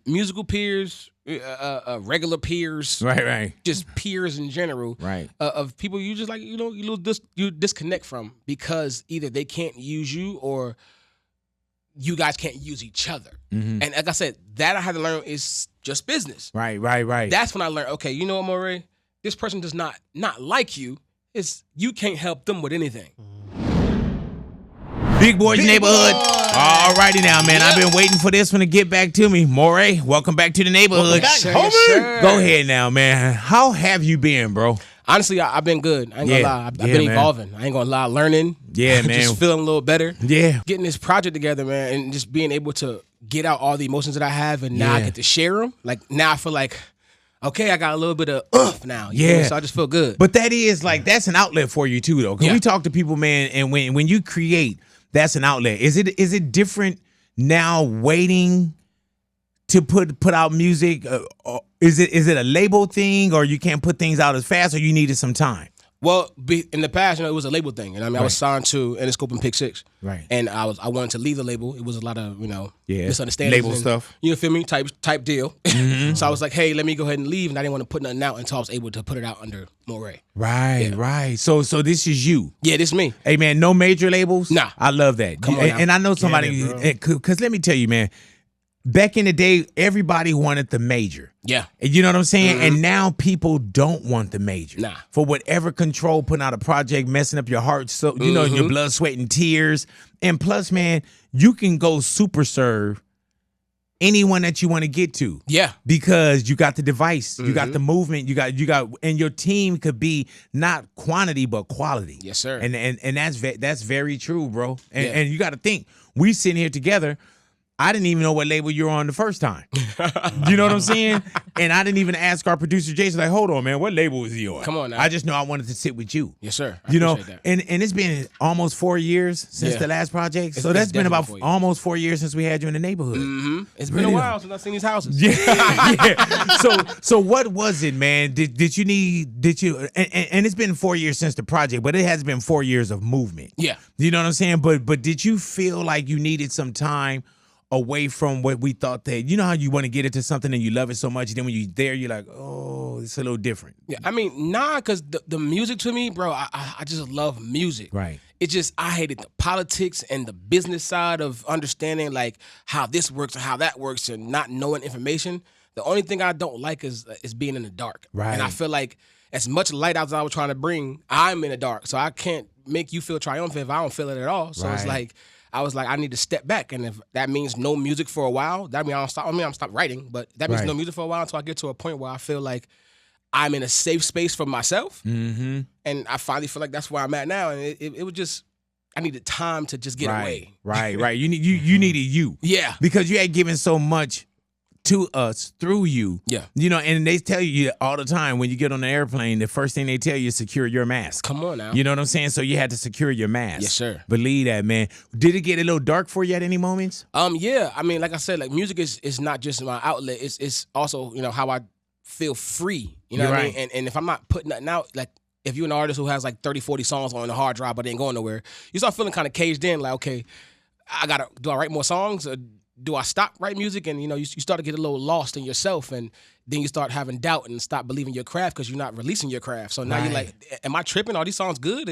musical peers, regular peers, right, just peers in general, right, of people you just like, you disconnect from because either they can't use you or you guys can't use each other. Mm-hmm. And like I said, that I had to learn is just business. Right. That's when I learned, okay, you know what, Morray? This person does not like you. You can't help them with anything. Big Boy's Neighborhood. All righty now, man. I've been waiting for this one to get back to me. Morray, welcome back to the neighborhood. Sure. Go ahead now, man. How have you been, bro? Honestly, I've been good. I ain't gonna lie. I've been evolving. I ain't gonna lie. Learning. Yeah, man. Just feeling a little better. Yeah. Getting this project together, man, and just being able to get out all the emotions that I have, and now I get to share them. Like, now I feel like, okay, I got a little bit of oomph now. So I just feel good. But that is like, that's an outlet for you too, though. Because we talk to people, man, and when you create, that's an outlet. Is it different now waiting to put out music? Or is it a label thing, or you can't put things out as fast, or you needed some time? Well, in the past, it was a label thing, and I was signed to Interscope and Pick 6, right? And I wanted to leave the label. It was a lot of misunderstandings, label stuff. You feel me? Type deal. Mm-hmm. So I was like, hey, let me go ahead and leave, and I didn't want to put nothing out until I was able to put it out under Morray. Right. So this is you. Yeah, this is me. Hey man, no major labels. Nah, I love that. Come on now. And I know somebody, because let me tell you, man. Back in the day, everybody wanted the major. Yeah. You know what I'm saying? Mm-hmm. And now people don't want the major. Nah. For whatever control, putting out a project, messing up your heart, so you know, your blood, sweat, and tears. And plus, man, you can go super serve anyone that you want to get to. Yeah. Because you got the device, you got the movement, you got, and your team could be not quantity but quality. Yes, sir. And that's very true, bro. And you got to think, we sitting here together. I didn't even know what label you were on the first time. You know what I'm saying? And I didn't even ask our producer Jason, like, hold on, man, what label is he on? Come on now. I just know I wanted to sit with you. Yes, sir. You know, that. and it's been almost 4 years since the last project. So that's been about almost 4 years since we had you in the neighborhood. Mm-hmm. It's been a while since I've seen these houses. Yeah. So what was it, man? Did you and it's been 4 years since the project, but it has been 4 years of movement. Yeah. You know what I'm saying? But did you feel like you needed some time away from what we thought that, you know how you want to get into something and you love it so much, and then when you're there, you're like, oh, it's a little different. Yeah, I mean, because the music to me, bro, I just love music. Right. It just, I hated the politics and the business side of understanding like how this works and how that works and not knowing information. The only thing I don't like is being in the dark. Right. And I feel like as much light as I was trying to bring, I'm in the dark. So I can't make you feel triumphant if I don't feel it at all. So it's like, I was like, I need to step back, and if that means no music for a while, that means I'm stop writing, but that means no music for a while until I get to a point where I feel like I'm in a safe space for myself, and I finally feel like that's where I'm at now, and it was just, I needed time to just get away. Right. You needed you, because you had given so much to us through you. Yeah. You know, and they tell you all the time when you get on the airplane, the first thing they tell you is secure your mask. Come on now. You know what I'm saying? So you had to secure your mask. Yes, sir. Believe that, man. Did it get a little dark for you at any moments? Yeah. I mean, like I said, like music is not just my outlet. It's also, how I feel free. You know what I mean? And if I'm not putting nothing out, like if you're an artist who has like 30, 40 songs on the hard drive but ain't going nowhere, you start feeling kind of caged in, like, okay, do I write more songs? Or do I stop writing music? And, you start to get a little lost in yourself, and then you start having doubt and stop believing your craft because you're not releasing your craft. So now you're like, am I tripping? Are these songs good?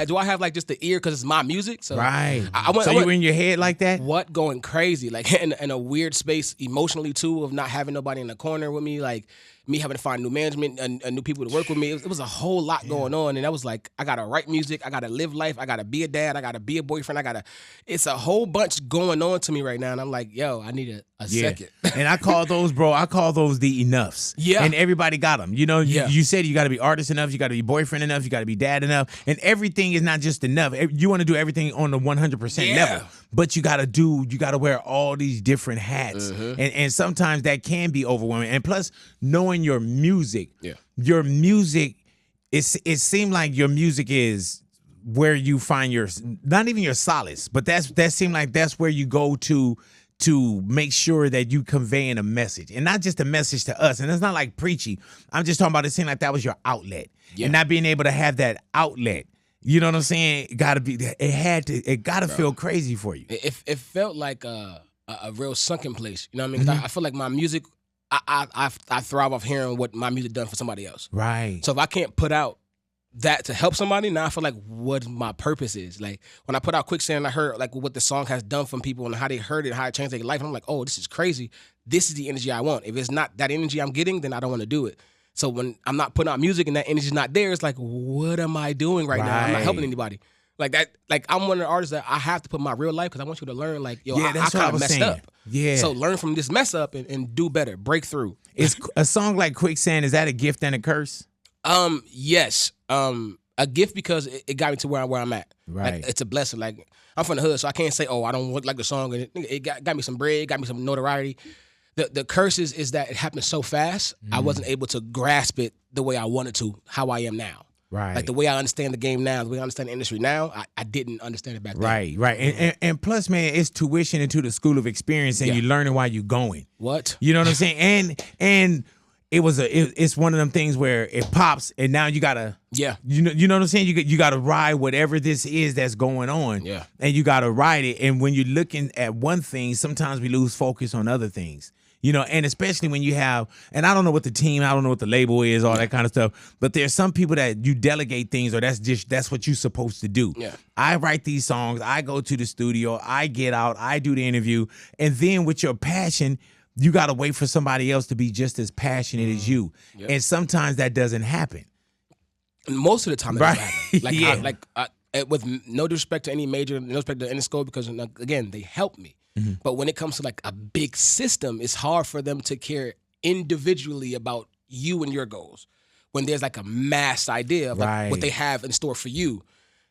Do I have like just the ear because it's my music? So So you were in your head like that? What, going crazy, like in a weird space emotionally too, of not having nobody in the corner with me, like me having to find new management and new people to work with me. It was a whole lot going on, and I was like, I gotta write music, I gotta live life, I gotta be a dad, I gotta be a boyfriend, it's a whole bunch going on to me right now, and I'm like, yo, I need a second. And I call those, bro, the enoughs. Yeah. And everybody got them. You said you gotta be artist enough, you gotta be boyfriend enough, you gotta be dad enough, and everything is not just enough. You want to do everything on the 100% level, but you gotta wear all these different hats, and sometimes that can be overwhelming. And plus, knowing your music, it seemed like your music is where you find your, not even your solace, but that seemed like that's where you go to make sure that you conveying a message, and not just a message to us. And it's not like preachy. I'm just talking about it seemed like that was your outlet, and not being able to have that outlet. You know what I'm saying? It gotta feel crazy for you. It felt like a real sunken place. You know what I mean? 'Cause I feel like my music, I thrive off hearing what my music done for somebody else. Right. So if I can't put out that to help somebody, now I feel like what my purpose is. Like when I put out Quicksand, I heard like what the song has done for people and how they heard it, how it changed their life. And I'm like, oh, this is crazy. This is the energy I want. If it's not that energy I'm getting, then I don't want to do it. So when I'm not putting out music and that energy's not there, it's like, what am I doing right now? I'm not helping anybody. Like that, like I'm one of the artists that I have to put my real life because I want you to learn, like, yo, I kind of messed up. Yeah. So learn from this mess up and do better, break through. Is a song like Quicksand, is that a gift and a curse? Yes. A gift because it got me to where I'm at. Right. Like, it's a blessing. Like I'm from the hood, so I can't say, oh, I don't like the song. And it got me some bread, got me some notoriety. The curse is that it happened so fast, I wasn't able to grasp it the way I wanted to, how I am now. Right. Like the way I understand the game now, the way I understand the industry now, I didn't understand it back then. Right. And plus, man, it's tuition into the school of experience, and you're learning while you're going. What? You know what I'm saying? And it's one of them things where it pops, and now you gotta you know what I'm saying? You gotta ride whatever this is that's going on. Yeah. And you gotta ride it. And when you're looking at one thing, sometimes we lose focus on other things. You know, and especially when you have, and I don't know what the team, I don't know what the label is, all that kind of stuff, but there's some people that you delegate things, or that's what you're supposed to do. Yeah. I write these songs, I go to the studio, I get out, I do the interview, and then with your passion, you got to wait for somebody else to be just as passionate as you. Yep. And sometimes that doesn't happen. Most of the time, it doesn't happen. With no disrespect to any major, no disrespect to any school, because again, they help me. Mm-hmm. But when it comes to like a big system, it's hard for them to care individually about you and your goals when there's like a mass idea of like what they have in store for you.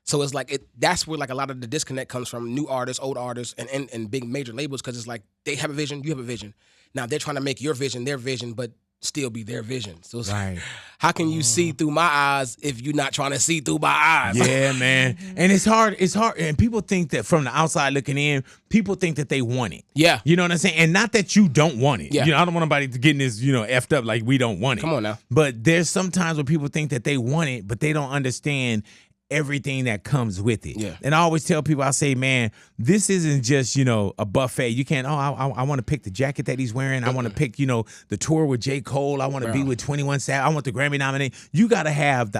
So it's like that's where like a lot of the disconnect comes from new artists, old artists, and big major labels, because it's like they have a vision, you have a vision. Now they're trying to make your vision their vision, but still be their vision. So it's like, how can you see through my eyes if you're not trying to see through my eyes? Yeah, man. And it's hard. And people think that from the outside looking in, people think that they want it. Yeah. You know what I'm saying? And not that you don't want it. Yeah. You know, I don't want nobody to getting this, effed up like we don't want it. Come on now. But there's sometimes where people think that they want it, but they don't understand everything that comes with it. Yeah. And I always tell people, I say, man, this isn't just, a buffet. You can't, I want to pick the jacket that he's wearing. I want to pick, the tour with J. Cole. I want to be with 21 Savage. I want the Grammy nomination. You got to have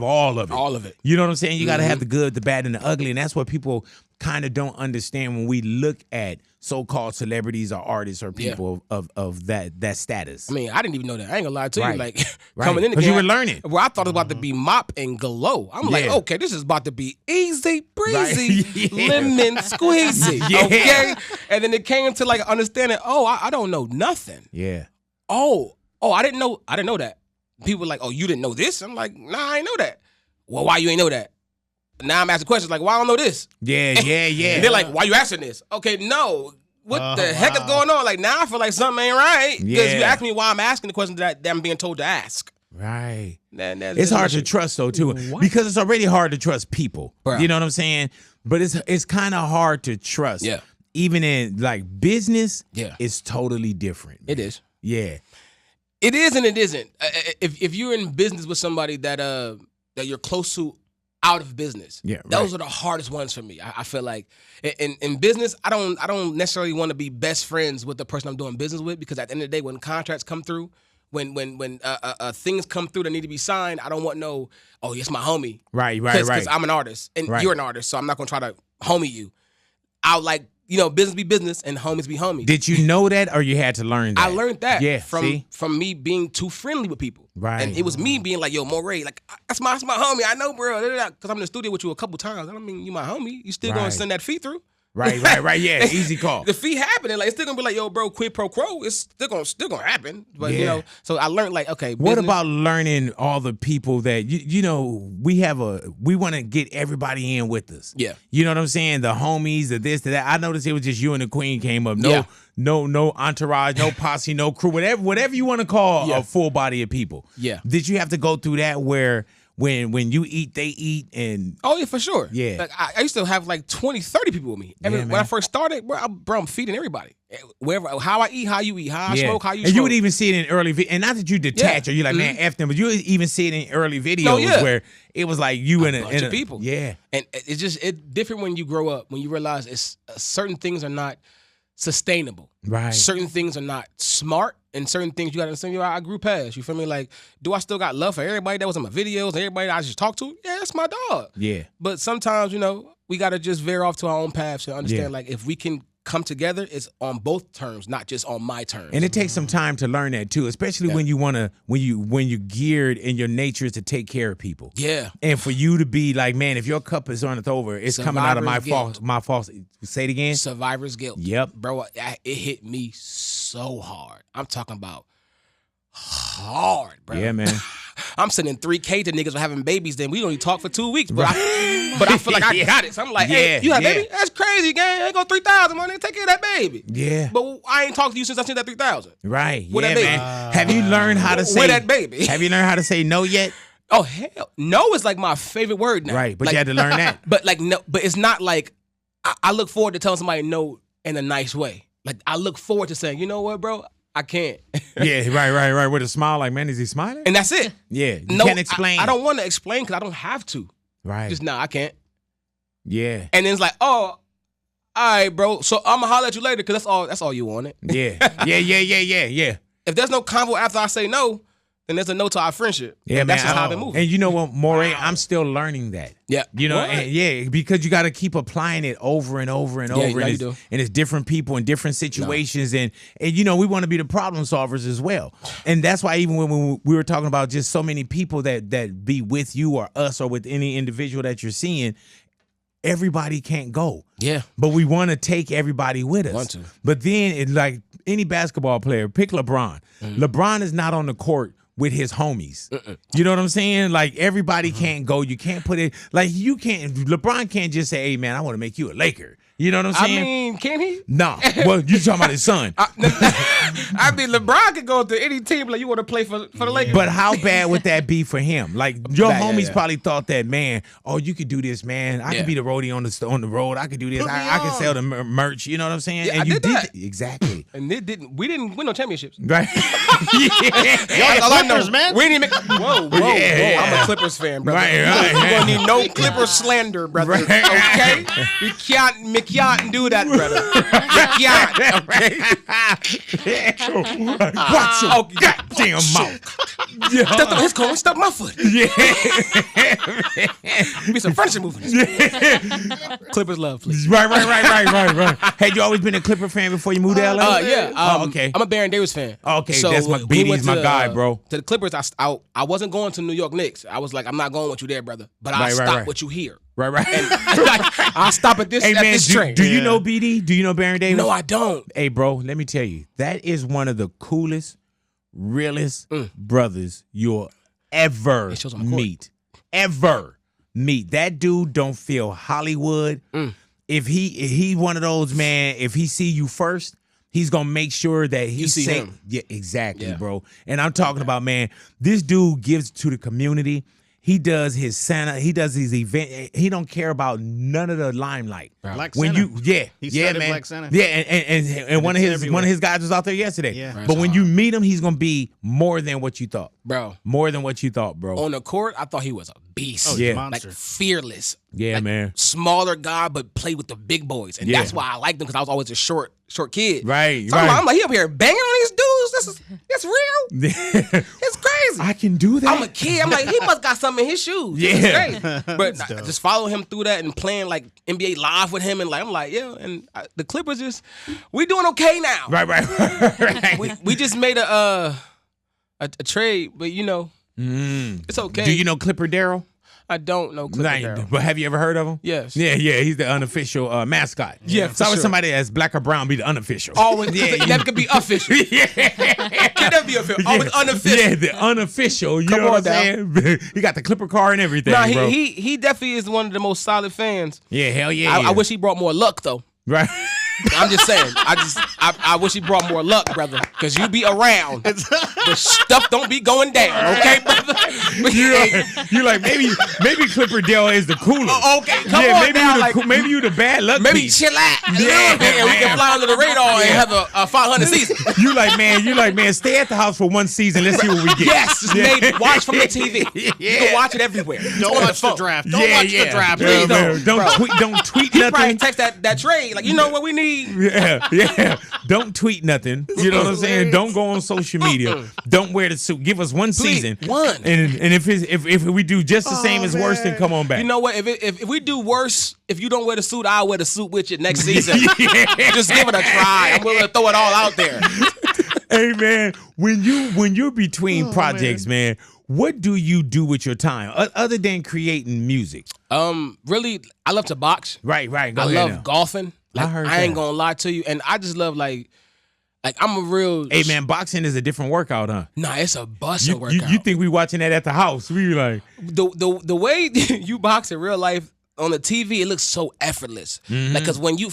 all of it. All of it. You know what I'm saying? You got to have the good, the bad, and the ugly. And that's what people kind of don't understand when we look at so-called celebrities or artists or people of that status. I mean, I didn't even know that. I ain't gonna lie to you. Like coming in the game, because you were learning. Where I thought it was about to be Mop and Glow. I'm like, okay, this is about to be easy breezy, lemon squeezy. Okay, and then it came to like understanding. Oh, I don't know nothing. Yeah. Oh, I didn't know that. People were like, oh, you didn't know this? I'm like, nah, I ain't know that. Well, why you ain't know that? Now I'm asking questions like, why I don't know this? Yeah. And they're like, why you asking this? Okay, no. What the heck is going on? Like, now I feel like something ain't right. Because you asked me why I'm asking the question that I'm being told to ask. Right. It's hard to trust, though, too. What? Because it's already hard to trust people. Bro. You know what I'm saying? But it's kind of hard to trust. Yeah. Even in, like, business, yeah, it's totally different. Man. It is. Yeah. It is and it isn't. If you're in business with somebody that you're close to, out of business. Yeah, those are the hardest ones for me. I feel like in business, I don't necessarily want to be best friends with the person I'm doing business with, because at the end of the day, when contracts come through, when things come through that need to be signed, I don't want it's my homie. Right. Because I'm an artist and you're an artist, so I'm not gonna try to homie you. I'll like, business be business and homies be homies. Did you know that, or you had to learn that? I learned that from me being too friendly with people. Right. And it was me being like, yo, Morray, like, that's my homie. I know, bro. Because I'm in the studio with you a couple times. I don't mean you my homie. You still going to send that fee through? Right. Yeah, easy call. The fee happening, like, it's still going to be like, yo, bro, quid pro quo. It's still gonna happen. But, so I learned, like, okay. What about learning all the people that, we want to get everybody in with us. Yeah. You know what I'm saying? The homies, the this, the that. I noticed it was just you and the queen came up. No entourage, no posse, no crew, whatever you want to call a full body of people. Yeah. Did you have to go through that where when you eat, they eat? And oh, yeah, for sure. Yeah. Like, I used to have like 20, 30 people with me. When I first started, bro, I'm feeding everybody. Wherever, how I eat, how you eat, how I smoke, how you smoke. And you would even see it in early videos. And not that you detach or you're like, man, F them, but you would even see it in early videos where it was like you and a bunch of people. Yeah. And it's different when you grow up, when you realize certain things are not sustainable. Right. Certain things are not smart, and certain things you got to understand. I grew past. You feel me? Like, do I still got love for everybody that was in my videos and everybody that I just talked to? Yeah, that's my dog. Yeah. But sometimes, we got to just veer off to our own paths and understand, like, if we can come together, it's on both terms, not just on my terms. And it takes some time to learn that too, especially when you when you're geared and your nature is to take care of people. Yeah. And for you to be like, man, if your cup is runneth over, it's coming out of my fault. Say it again. Survivor's guilt. Yep. Bro, it hit me so hard. I'm talking about hard, bro. Yeah, man. I'm sending 3K to niggas for having babies, then we only talk for 2 weeks. But I feel like I got it. So I'm like, hey, you have a baby? That's crazy, gang. I ain't go 3,000, man. Take care of that baby. Yeah. But I ain't talked to you since I seen that 3,000. Right. With that baby. Man. Have you learned how to say with that baby? Have you learned how to say no yet? Oh, hell. No is like my favorite word now. Right. But like, you had to learn that. But like no, but it's not like I look forward to telling somebody no in a nice way. Like I look forward to saying, you know what, bro? I can't. Yeah, right. With a smile, like, man, is he smiling? And that's it. Yeah, you can't explain. I don't want to explain because I don't have to. Right. Just I can't. Yeah. And then it's like, oh, all right, bro. So I'm gonna holler at you later because that's all you wanted. Yeah. If there's no convo after I say no, then there's a no to our friendship. Yeah, and man. that's just how I've been moving. And you know what, Morray, I'm still learning that. Yeah. Because you got to keep applying it over and over and over. And it's different people in different situations. And we want to be the problem solvers as well. And that's why even when we were talking about just so many people that be with you or us or with any individual that you're seeing, everybody can't go. Yeah. But we want to take everybody with us. Want to. But then, it's like any basketball player, pick LeBron. Mm-hmm. LeBron is not on the court with his homies. You know what I'm saying? Like, everybody can't go. You can't put it, like, LeBron can't just say, hey, man, I want to make you a Laker. You know what I'm saying? I mean, can he? No. Well, you talking about his son. I mean, LeBron could go to any team like you want to play for the Lakers. But how bad would that be for him? Like, your homies probably thought that, man, oh, you could do this, man. I could be the roadie on the road. I could do this. I could sell the merch. You know what I'm saying? Yeah, and you did that. Exactly. And we didn't win no championships. Right. Y'all the Clippers, man. We didn't make. Whoa. I'm a Clippers fan, brother. Right. You gonna need no Clippers slander, brother. Right. Okay? We can't do that, brother. We can't. Okay. Watch your goddamn mouth. Stepped on his corner, stepped my foot. Be some furniture moving. Clippers love, please. Right. Had you always been a Clipper fan before you moved to LA? Yeah. Okay. I'm a Baron Davis fan. Okay, so that's BD's my guy, bro. To the Clippers, I wasn't going to New York Knicks. I was like, I'm not going with you there, brother. But I'll stop with you here. Right. And I'll stop at this, this train. Do you know BD? Do you know Baron Davis? No, I don't. Hey, bro, let me tell you. That is one of the coolest, realest brothers you'll ever meet. Ever meet. That dude don't feel Hollywood. If he one of those, man, if he see you first, he's going to make sure that he's safe. Him. Yeah, exactly, bro. And I'm talking about, man, this dude gives to the community. He does his Santa. He does his event. He don't care about none of the limelight. Black when Santa. He started man. Black Santa. Yeah, and one of his guys was out there yesterday. Yeah. But when you meet him, he's gonna be more than what you thought, bro. More than what you thought, bro. On the court, I thought he was a beast. Oh, yeah, monster. Like fearless. Yeah, like, man. Smaller guy, but played with the big boys, and that's why I liked him because I was always a short kid. Right. So I'm like, he up here banging on these dudes. That's real. It's crazy. I can do that. I'm a kid. I'm like, he must got something in his shoes. Yeah. But just follow him through that and playing like NBA Live with him, and like I'm like, yeah. And the Clippers we doing okay now. Right. We just made a trade, but it's okay. Do you know Clipper Darrell? I don't know Clipper Darrell. But have you ever heard of him? Yes. Yeah. He's the unofficial mascot. Yeah, it's always somebody that's black or brown be the unofficial. Always, that could be official. Can never be official. Always unofficial. Yeah, the unofficial. You know what I'm saying? He got the Clipper car and everything. Nah, bro. he definitely is one of the most solid fans. Yeah, hell yeah. I wish he brought more luck though. Right. I'm just saying. I wish he brought more luck, brother, because you be around. but stuff don't be going down, okay, brother? You like maybe Clipper Dale is the cooler. Okay, come on maybe now. Maybe you the bad luck Maybe piece. chill out a little bit, and we can fly under the radar and have a 500 season. You like, man, stay at the house for one season. Let's see what we get. Yes, just maybe watch from the TV. You can watch it everywhere. Don't watch the draft. Don't watch the draft. Please Don't tweet nothing. Probably text that trade. Like, you know what we need? Yeah. Don't tweet nothing. You know what I'm saying? Don't go on social media. Don't wear the suit. Give us one season. One. And if we do just the same as worse, then come on back. You know what? If we do worse, if you don't wear the suit, I'll wear the suit with you next season. Just give it a try. I'm willing to throw it all out there. Hey man, when you're between projects, man, what do you do with your time other than creating music? Really, I love to box. Right. I love golfing. Like, I ain't gonna lie to you, and I just love like I'm a real. Hey man, boxing is a different workout, huh? Nah, it's a busting workout. You think we watching that at the house? We like the way you box in real life. On the TV, it looks so effortless. Mm-hmm. Like, cause when you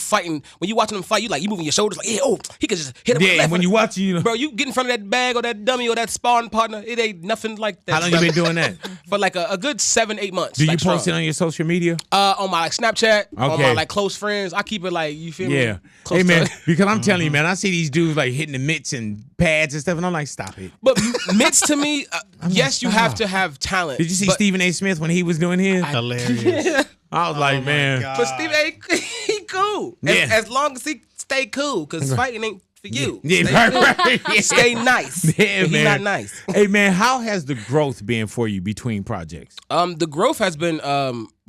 watching them fight, you moving your shoulders like, yeah, he could just hit him. Yeah, and when you watch, bro, you get in front of that bag or that dummy or that sparring partner, it ain't nothing like that. How long you been doing that? For like a good 7-8 months. Do you post it on your social media? On my Snapchat, okay. On my close friends. I keep it you feel me? Yeah. Hey man, because I'm telling you, man, I see these dudes hitting the mitts and pads and stuff, and I'm like, stop it. But mitts to me, yes, you have to have talent. Did you see Stephen A. Smith when he was doing his? Hilarious. I was like, man. But Stephen A., he cool. Yeah. As long as he stay cool, because fighting ain't for you. Yeah, right. Yeah. Stay nice. Yeah, He's man. not nice. Hey, man, how has the growth been for you between projects? The growth has been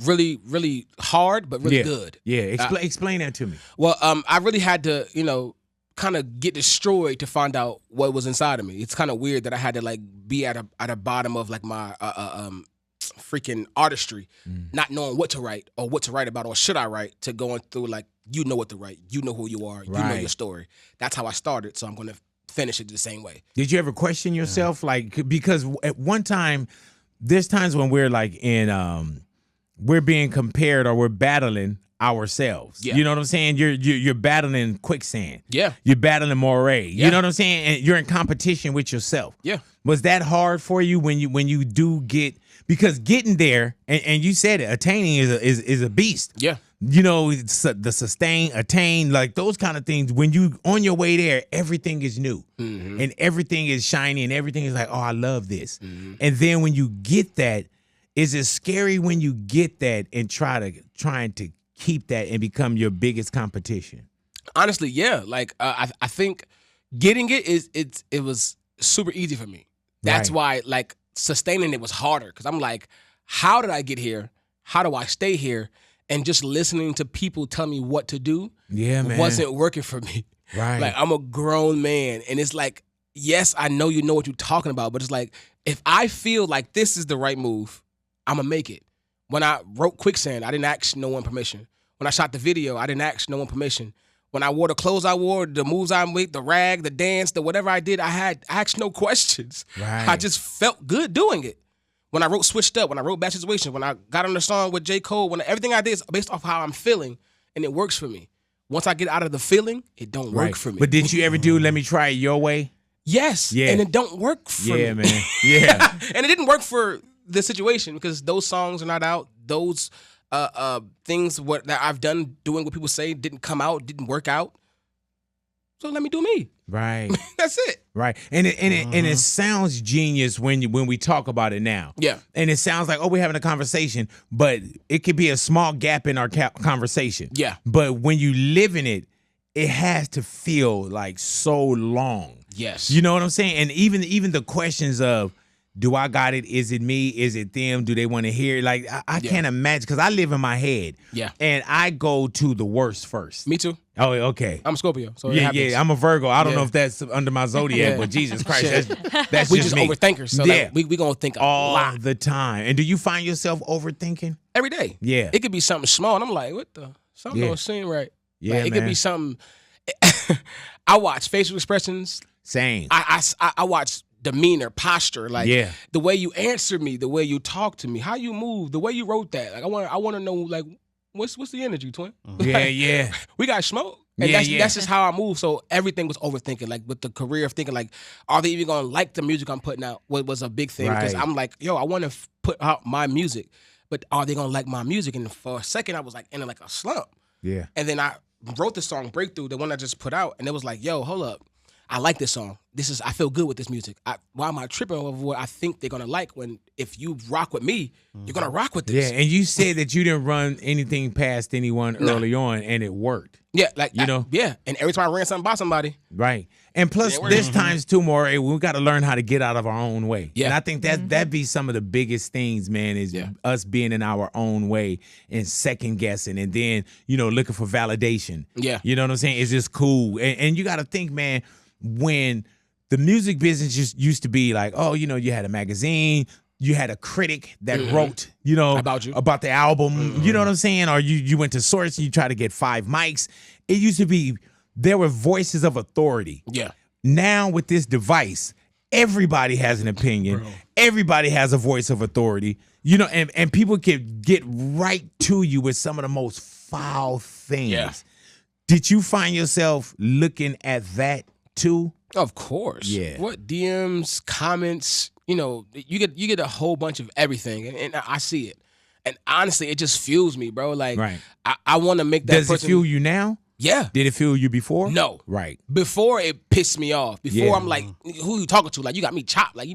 really, really hard, but really good. Yeah, explain that to me. Well, I really had to, kind of get destroyed to find out what was inside of me. It's kind of weird that I had to be at a bottom of my freaking artistry, not knowing what to write or what to write about or should I write, to going through you know what to write, you know who you are, you know your story. That's how I started, so I'm going to finish it the same way. Did you ever question yourself? Because at one time, there's times when we're we're being compared or we're battling ourselves. Yeah. You know what I'm saying? You're battling Quicksand. Yeah. You're battling Morray. Yeah. You know what I'm saying? And you're in competition with yourself. Yeah. Was that hard for you when you do get, because getting there, and you said it, attaining is a beast. Yeah. The sustain, attain, those kind of things. When you on your way there, everything is new. Mm-hmm. And everything is shiny and everything is oh, I love this. Mm-hmm. And then when you get that, is it scary when you get that and trying to keep that and become your biggest competition? Honestly, yeah. I think getting it was super easy for me. That's why sustaining it was harder, because I'm how did I get here? How do I stay here? And just listening to people tell me what to do wasn't working for me. Right. I'm a grown man, and it's yes, I know you know what you're talking about, but it's if I feel this is the right move, I'm gonna make it. When I wrote Quicksand, I didn't ask no one permission. When I shot the video, I didn't ask no one permission. When I wore the clothes I wore, the moves I made, the rag, the dance, the whatever I did, I asked no questions. Right. I just felt good doing it. When I wrote Switched Up, when I wrote Bad Situation, when I got on the song with J. Cole, everything I did is based off how I'm feeling, and it works for me. Once I get out of the feeling, it don't work for me. But did you ever do Let Me Try It Your Way? Yes. Yeah. And it don't work for me. Yeah, man. Yeah. And it didn't work for the situation, because those songs are not out. Those things that I've done doing what people say didn't come out, didn't work out. So let me do me. Right. That's it. Right. And it sounds genius when we talk about it now. Yeah. And it sounds like, we're having a conversation, but it could be a small gap in our conversation. Yeah. But when you live in it, it has to feel so long. Yes. You know what I'm saying? And even the questions of, do I got it? Is it me? Is it them? Do they want to hear it? I can't imagine, because I live in my head. Yeah. And I go to the worst first. Me too. Oh, okay. I'm a Scorpio. So yeah. I'm a Virgo. I don't know if that's under my zodiac, but Jesus Christ, that's we just me. Overthinkers. So we gonna think all lot. The time. And do you find yourself overthinking? Every day. Yeah. It could be something small, and I'm what the? Something don't seem right. Yeah, it could be something. I watch facial expressions. Same. I watch demeanor, posture, the way you answer me, the way you talk to me, how you move, the way you wrote that. I want to know what's the energy, twin? Yeah. We got smoke. And that's just how I move. So everything was overthinking. Like with the career of thinking, like, are they even gonna like the music I'm putting out? Was a big thing because I'm like, yo, I want to put out my music, but are they gonna like my music? And for a second, I was like in like a slump. Yeah. And then I wrote the song Breakthrough, the one I just put out, and it was like, yo, hold up. I like this song. I feel good with this music. Why am I tripping over what I think they're gonna like when if you rock with me, you're gonna rock with this. Yeah, and you said that you didn't run anything past anyone early on, and it worked. Yeah, like yeah. And every time I ran something by somebody, right. And plus, this times too, Morray, we got to learn how to get out of our own way. Yeah, and I think that be some of the biggest things, man, is us being in our own way and second guessing, and then looking for validation. Yeah, you know what I'm saying? It's just cool, and you got to think, man, when the music business just used to be like, oh, you had a magazine, you had a critic that wrote, about the album, you know what I'm saying? Or you went to Source and you tried to get 5 mics. It used to be, there were voices of authority. Yeah. Now with this device, everybody has an opinion. Bro. Everybody has a voice of authority, and people can get right to you with some of the most foul things. Yeah. Did you find yourself looking at that too? Of course. Yeah. What DMs, comments, you get a whole bunch of everything, and I see it. And honestly, it just fuels me, bro. Like, I want to make that Does it fuel you now? Yeah. Did it fuel you before? No. Right. Before, it pissed me off. Before, I'm like, who you talking to? Like, you got me chopped. Like,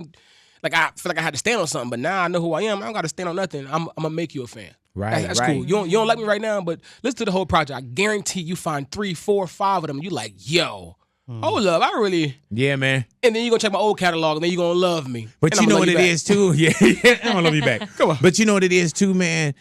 I feel like I had to stand on something, but now I know who I am. I don't got to stand on nothing. I'm going to make you a fan. Right, that's cool. You don't like me right now, but listen to the whole project. I guarantee you find 3, 4, 5 of them. You like, yo. Oh, love, I really. Yeah, man. And then you're going to check my old catalog, and then you're going to love me. But you know what it is, too? Yeah, I'm going to love you back. Come on. But you know what it is, too, man?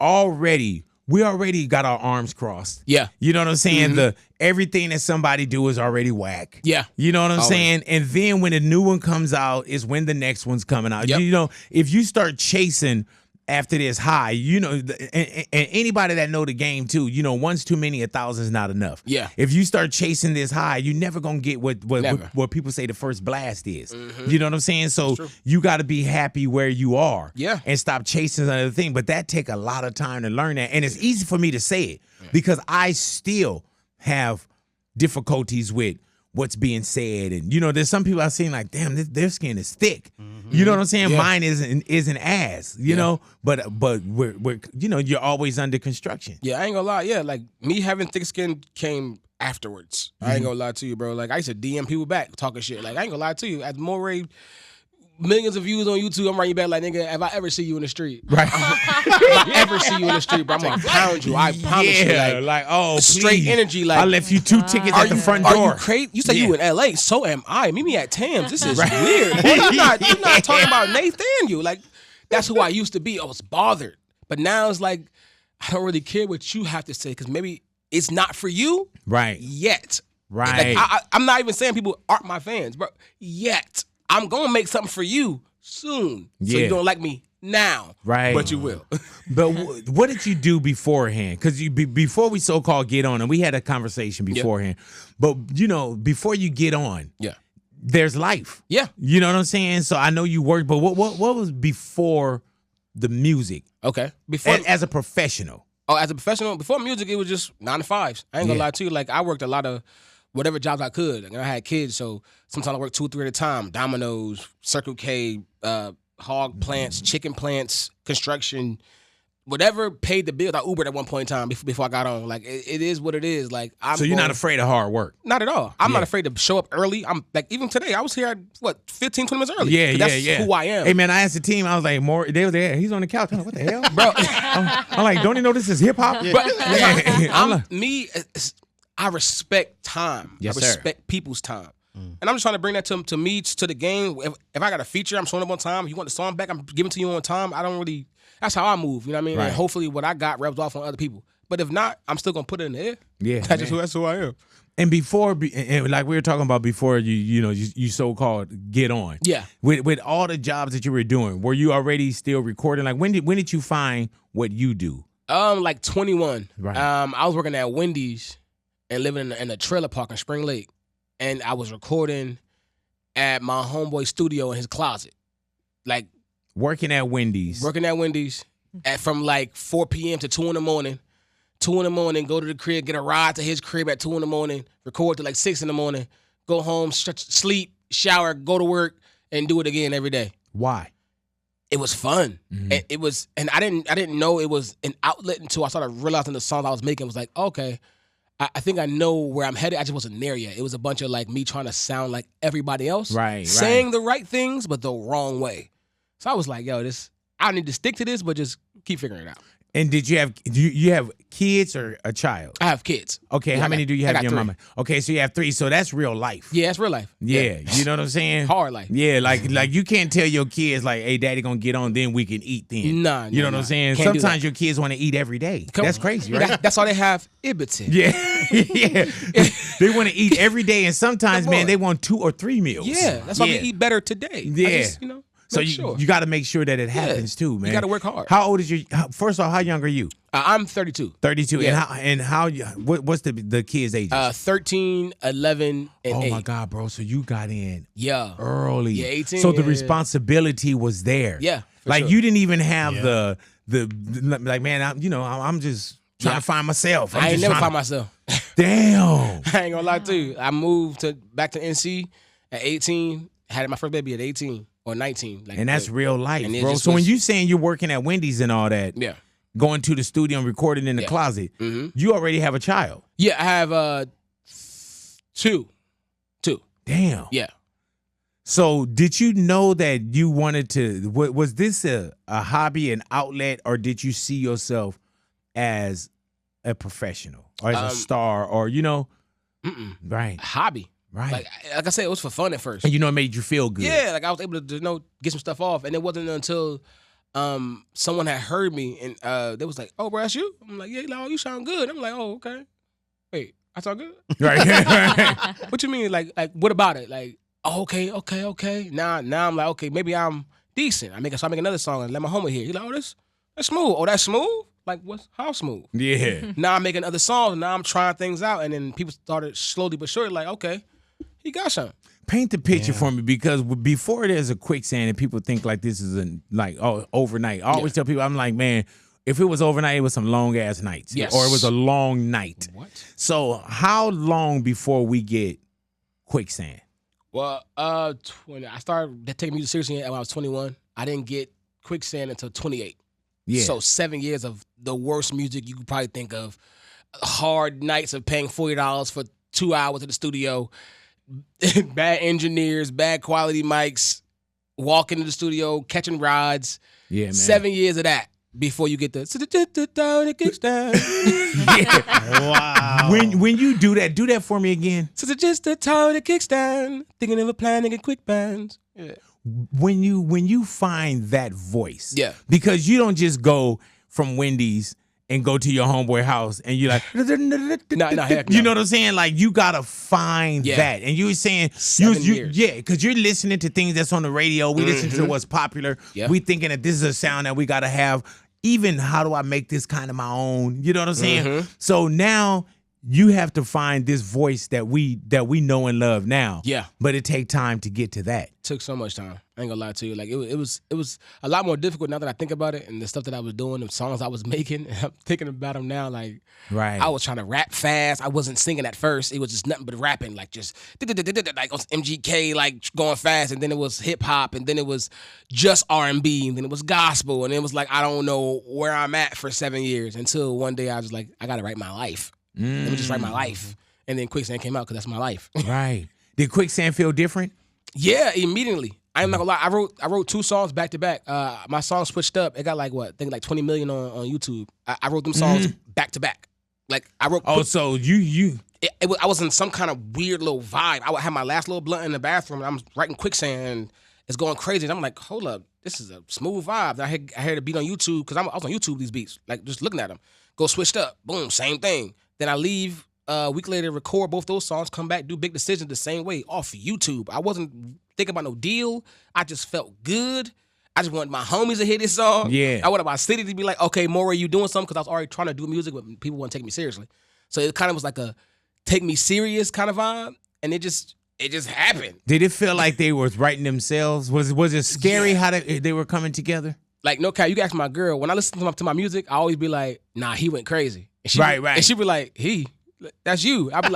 We already got our arms crossed. Yeah. You know what I'm saying? Everything that somebody do is already whack. Yeah. You know what I'm saying? And then when a new one comes out is when the next one's coming out. Yep. If you start chasing after this high, and anybody that know the game too, one's too many, 1,000's not enough. Yeah. If you start chasing this high, you're never gonna get what people say the first blast is. You know what I'm saying? So you got to be happy where you are. Yeah. And stop chasing another thing. But that take a lot of time to learn that, and it's easy for me to say it because I still have difficulties with what's being said, and there's some people I've seen like, damn, their skin is thick. You know what I'm saying? Yeah. Mine isn't ass, but we're you're always under construction. Yeah, I ain't gonna lie. Yeah, like me having thick skin came afterwards. I ain't gonna lie to you, bro. Like I used to DM people back talking shit. Like I ain't gonna lie to you. As Morray, millions of views on YouTube, I'm writing you back like, nigga, if I ever see you in the street, right? If I ever see you in the street, bro, I'm gonna pound you. I promise you. Like oh, straight please. Energy. Like I left you 2 tickets at the front door. Are you crazy? You said you in LA, so am I. Meet me at Tams. This is weird. Boy, you're not talking about Nathaniel. Like that's who I used to be. I was bothered, but now it's like I don't really care what you have to say because maybe it's not for you, right? Yet, right? Like, I'm not even saying people aren't my fans, bro. Yet. I'm going to make something for you soon. So you don't like me now. Right. But you will. But what did you do beforehand? Because before we so-called get on, and we had a conversation beforehand, but, before you get on, there's life. Yeah. You know what I'm saying? So I know you worked, but what was before the music? Okay. Before as a professional. Oh, as a professional? Before music, it was just 9 to 5s. I ain't going to lie to you. Like, I worked a lot of whatever jobs I could. Like, I had kids, so sometimes I worked 2 or 3 at a time. Domino's, Circle K, hog plants, chicken plants, construction, whatever paid the bills. I Ubered at one point in time before I got on. Like, it is what it is. Like, so you're not afraid of hard work? Not at all. I'm not afraid to show up early. I'm like, even today, I was here at 15, 20 minutes early. Yeah, that's who I am. Hey man, I asked the team. I was like, they were there. He's on the couch. I'm like, what the hell, bro? I'm like, don't you know this is hip hop? Yeah. I respect time. Yes, I respect people's time. And I'm just trying to bring that to me, to the game. If I got a feature, I'm showing up on time. If you want the song back, I'm giving it to you on time. I don't really, that's how I move. You know what I mean? Right. And hopefully what I got rubs off on other people. But if not, I'm still going to put it in the air. Yeah. That's who I am. And before, and like we were talking about before, you so-called get on. Yeah. With all the jobs that you were doing, were you already still recording? Like when did you find what you do? Like 21. Right. I was working at Wendy's and living in a trailer park in Spring Lake. And I was recording at my homeboy's studio in his closet. Like working at Wendy's. From like 4 p.m. to 2 in the morning 2 in the morning, go to the crib, get a ride to his crib at 2 in the morning, record till like 6 in the morning, go home, sleep, shower, go to work, and do it again every day. Why? It was fun. And it was, and I didn't know it was an outlet until I started realizing the songs I was making was like, okay, I think I know where I'm headed. I just wasn't there yet. It was a bunch of like me trying to sound like everybody else. Right. Saying the right things, but the wrong way. So I was like, yo, I need to stick to this, but just keep figuring it out. And did you have kids or a child? I have kids. Okay, how many do you have in your mama? Okay, so you have 3. So that's real life. Yeah, that's real life. Yeah, you know what I'm saying? Hard life. Yeah, like you can't tell your kids like, hey, daddy gonna get on, then we can eat then. Nah, you know what I'm saying? Can't Sometimes your kids want to eat every day. That's crazy, right? That's why they have Ibbotson. Yeah, yeah. They want to eat every day, and sometimes, man, they want 2 or 3 meals. Yeah, that's why we eat better today. Yeah. So sure. you got to make sure that it happens too, man. You got to work hard. How old is first of all, how young are you? I'm 32. 32. Yeah. What's the kids' ages? 13, 11, and 8. Oh my God, bro. So you got in early. Yeah, 18. So the responsibility was there. Yeah. Like you didn't even have the like, man, I'm just trying to find myself. I ain't never find myself. Damn. I ain't gonna lie to you. I moved back to NC at 18. Had my first baby at 18 or 19. And that's real life, bro. So when you saying you're working at Wendy's and all that, going to the studio and recording in the closet, you already have a child. Yeah, I have 2. Damn. Yeah. So did you know that you wanted to, was this a hobby, an outlet, or did you see yourself as a professional or as a star or, right. A hobby. Right. Like I said, it was for fun at first. And it made you feel good. Yeah, like I was able to get some stuff off. And it wasn't until someone had heard me and they was like, oh, bro, that's you? I'm like, yeah, oh, you sound good. I'm like, oh, okay. Wait, I sound good? Right. What you mean? Like, what about it? Like, oh, okay. Now I'm like, okay, maybe I'm decent. So I make another song and let my homie hear. He's like, oh, that's smooth. Oh, that's smooth? Like, how smooth? Yeah. Now I'm making other songs and now I'm trying things out. And then people started slowly but surely like, okay, he got something. Paint the picture for me, because before there's a Quicksand and people think like this is overnight. I always tell people, I'm like, man, if it was overnight, it was some long ass nights. Yes. Or it was a long night. What? So how long before we get Quicksand? Well, I started taking music seriously when I was 21. I didn't get Quicksand until 28. Yeah. So 7 years of the worst music you could probably think of. Hard nights of paying $40 for 2 hours at the studio. Bad engineers, bad quality mics, walking to the studio, catching rides. Yeah, man. 7 years of that before you get the Quicksand. Yeah. Wow. When you do that for me again. Just a town to Quicksand, thinking of a plan to get quick bands. Yeah. When you find that voice, because you don't just go from Wendy's and go to your homeboy house and you're like, heck no. You know what I'm saying? Like, you gotta find that. And you were saying 7 years. Yeah, because you're listening to things that's on the radio. We listen to what's popular. Yeah. We thinking that this is a sound that we gotta have. Even how do I make this kind of my own? You know what I'm saying? So now you have to find this voice that we know and love now. Yeah. But it take time to get to that. Took so much time. I ain't gonna lie to you. Like it was a lot more difficult now that I think about it, and the stuff that I was doing, the songs I was making. I'm thinking about them now. Like, right. I was trying to rap fast. I wasn't singing at first. It was just nothing but rapping, like just like on MGK, like going fast. And then it was hip hop, and then it was just R&B, and then it was gospel, and it was like I don't know where I'm at for 7 years until one day I was like, I gotta write my life. Let me just write my life. And then Quicksand came out because that's my life. Right. Did Quicksand feel different? Yeah, immediately. I'm not gonna lie. I wrote 2 songs back to back. My song switched up. It got like 20 million on YouTube. I wrote them songs back to back. Like I wrote. Oh, so you. I was in some kind of weird little vibe. I had my last little blunt in the bathroom, and I'm writing Quicksand, and it's going crazy. And I'm like, hold up, this is a smooth vibe. I heard a beat on YouTube because I was on YouTube these beats, like just looking at them. Go switched up, boom, same thing. Then I leave. A week later, record both those songs, come back, do Big Decisions the same way off YouTube. I wasn't thinking about no deal. I just felt good. I just wanted my homies to hear this song. Yeah. I wanted my city to be like, okay, Morray, you doing something? Because I was already trying to do music, but people wouldn't take me seriously. So it kind of was like a take me serious kind of vibe, and it just happened. Did it feel like they was writing themselves? Was it scary how they were coming together? Like, no cap, you can ask my girl. When I listen to my music, I always be like, nah, he went crazy. Right. And she be like, that's you. I be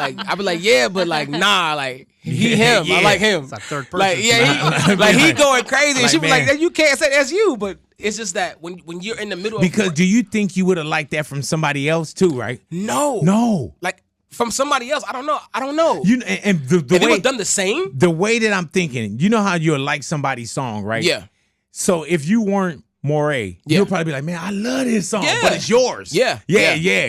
like, yeah, but like, nah, like him. Yeah. I like him. It's a third person. Like, yeah, he going crazy. And she be man. like, you can't say that's you. But it's just that when you're in the middle because of do you think you would have liked that from somebody else too, right? No. Like from somebody else, I don't know. You and the if way it was done the same. The way that I'm thinking, you know how you'll like somebody's song, right? Yeah. So if you weren't Morray, you'll probably be like, man, I love this song, but it's yours. Yeah.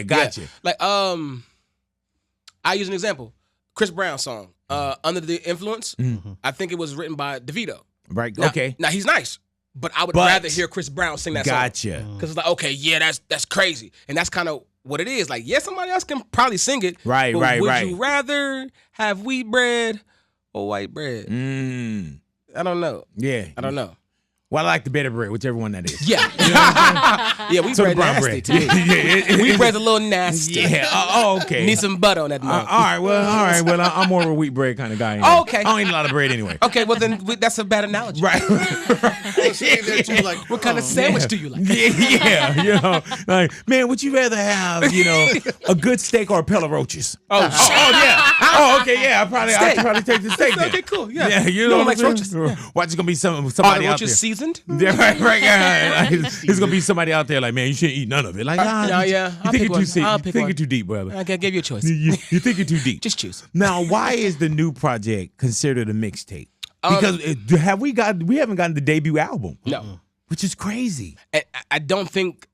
Gotcha. Like I use an example. Chris Brown song, Under the Influence. Mm-hmm. I think it was written by DeVito. Right. Now, okay. Now he's nice, but I would rather hear Chris Brown sing that song. Gotcha. Because it's like, okay, yeah, that's crazy, and that's kind of what it is. Like, yeah, somebody else can probably sing it. Right. Would you rather have wheat bread or white bread? I don't know. Yeah. I don't know. Well, I like the better bread, whichever one that is. Yeah. You know what I'm saying? Yeah, wheat bread nasty to me. Wheat bread's a little nasty. Yeah. Okay. Need some butter on that. All right. Well, I'm more of a wheat bread kind of guy. Anyway. Okay. I don't eat a lot of bread anyway. Okay. Well, then that's a bad analogy. Right. Like, what kind of sandwich do you like? Yeah. You know, like, man, would you rather have, a good steak or a pail of roaches? Oh, yeah. Oh, okay. Yeah. I'd probably take the steak. Okay, cool. Yeah. Yeah. You know, like roaches. Watch, it's gonna be somebody Are the out roaches there. seasoned? Yeah, right. It's gonna be somebody out there like, man, you shouldn't eat none of it. Like, yeah. You think it too deep, brother. I give you a choice. You think it too deep. Just choose. Now, why is the new project considered a mixtape? Because we haven't gotten the debut album. No. Which is crazy. I don't think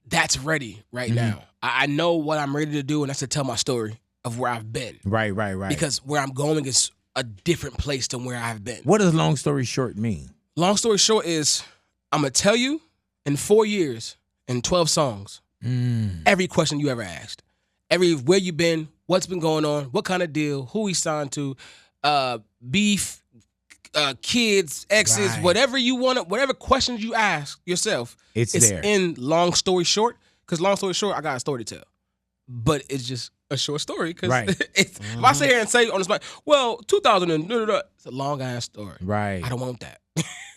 that's ready right now. I know what I'm ready to do, and that's to tell my story of where I've been. Right. Because where I'm going is a different place than where I've been. What does long story short mean? Long story short is I'm going to tell you in 4 years, in 12 songs, every question you ever asked. Where you been, what's been going on, what kind of deal, who he signed to, beef, kids, exes, whatever you want, whatever questions you ask yourself, it's there. In long story short. Because long story short, I got a story to tell. But it's just a short story. Because if I sit here and say on the spot, well, 2000 and it's a long ass story. Right. I don't want that.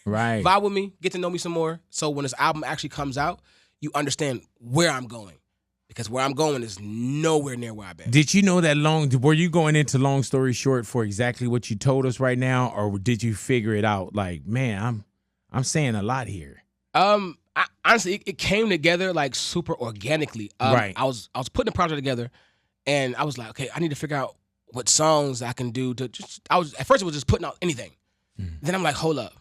Right. Vibe with me, get to know me some more. So when this album actually comes out, you understand where I'm going. Because where I'm going is nowhere near where I've been. Did you know that were you going into long story short for exactly what you told us right now? Or did you figure it out like, man, I'm saying a lot here? Honestly, it came together like super organically. Right. I was putting the project together and I was like, okay, I need to figure out what songs I can do to at first it was just putting out anything. Then I'm like, hold up.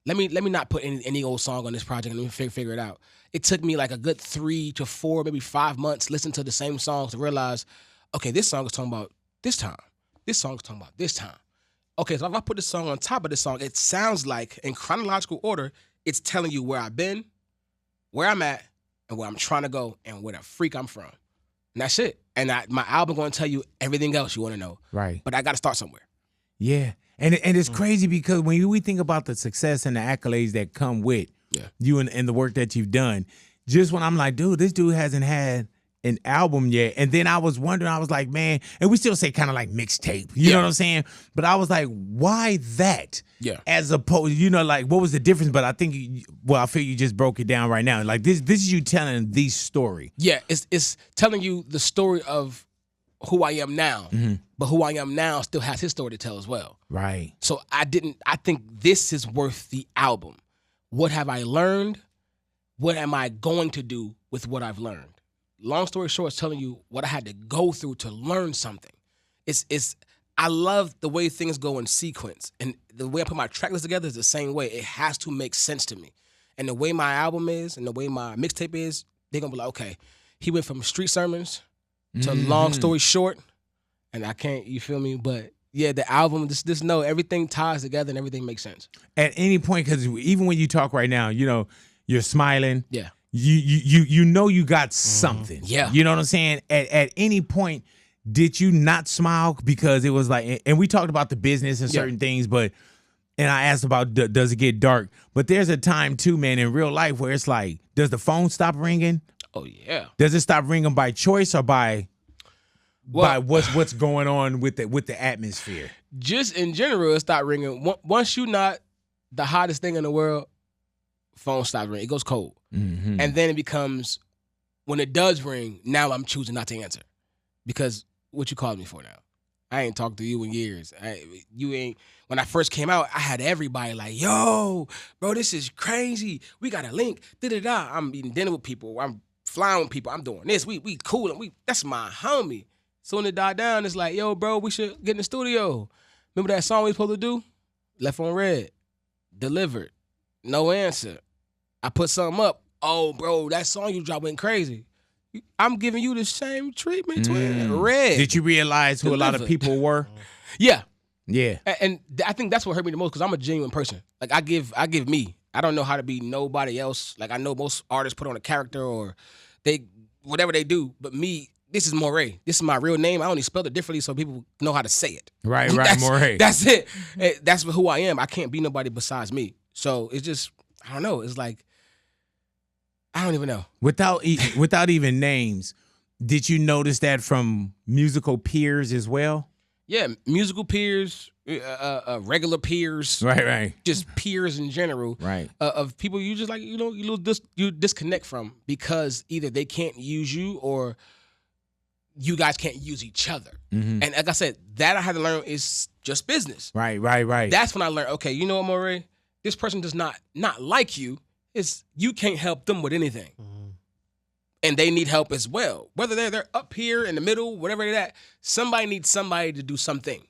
Let me not put any old song on this project and let me figure it out. It took me like a good 3 to 4, maybe 5 months listening to the same songs to realize, okay, this song is talking about this time. This song is talking about this time. Okay, so if I put this song on top of this song, it sounds like in chronological order, it's telling you where I've been, where I'm at, and where I'm trying to go, and where the freak I'm from. And that's it. And my album going to tell you everything else you want to know. Right. But I got to start somewhere. Yeah. And it's crazy because when we think about the success and the accolades that come with you and the work that you've done, just when I'm like, dude, this dude hasn't had an album yet. And then I was wondering, I was like, man, and we still say kind of like mixtape, you know what I'm saying? But I was like, why that? Yeah. As opposed, like, what was the difference? But I think, I feel you just broke it down right now. Like, this is you telling the story. Yeah, it's telling you the story of who I am now, but who I am now still has his story to tell as well. Right. So I think this is worth the album. What have I learned? What am I going to do with what I've learned? Long story short, it's telling you what I had to go through to learn something. I love the way things go in sequence. And the way I put my track list together is the same way. It has to make sense to me. And the way my album is and the way my mixtape is, they're going to be like, okay, he went from street sermons to long story short. And I can't, you feel me? But yeah, the album, just know everything ties together and everything makes sense. At any point, because even when you talk right now, you're smiling. Yeah. You know you got something. Yeah. You know what I'm saying? At any point, did you not smile? Because it was like, and we talked about the business and certain things, and I asked about, does it get dark? But there's a time too, man, in real life where it's like, does the phone stop ringing? Oh, yeah. Does it stop ringing by choice or by what's going on with the atmosphere? Just in general, it stopped ringing. Once you're not the hottest thing in the world, phone stops ringing. It goes cold. And then it becomes when it does ring, now I'm choosing not to answer. Because what you called me for now? I ain't talked to you in years. When I first came out, I had everybody like, yo, bro, this is crazy. We got a link. Da-da-da. I'm eating dinner with people. I'm flying with people. I'm doing this. We cool. And that's my homie. So when it died down, it's like, yo, bro, we should get in the studio. Remember that song we supposed to do? Left on Red. Delivered. No answer. I put something up. Oh, bro, that song you dropped went crazy. I'm giving you the same treatment, twin. Red. Did you realize who a lot of people were? Yeah. Yeah. And I think that's what hurt me the most because I'm a genuine person. Like, I give me. I don't know how to be nobody else. Like, I know most artists put on a character or whatever they do, but me, this is Morray. This is my real name. I only spelled it differently so people know how to say it. Right, Morray. That's it. That's who I am. I can't be nobody besides me. So it's just, I don't know. It's like, I don't even know. Without even names, did you notice that from musical peers as well? Yeah, musical peers, regular peers. Right. Just peers in general. Right. Of people you just like, you disconnect from because either they can't use you or you guys can't use each other. Mm-hmm. And like I said, that I had to learn is just business. Right. That's when I learned, okay, you know what, Morray? This person does not like you. You can't help them with anything. Mm-hmm. And they need help as well. Whether they're up here in the middle, whatever they're at, somebody needs somebody to do something.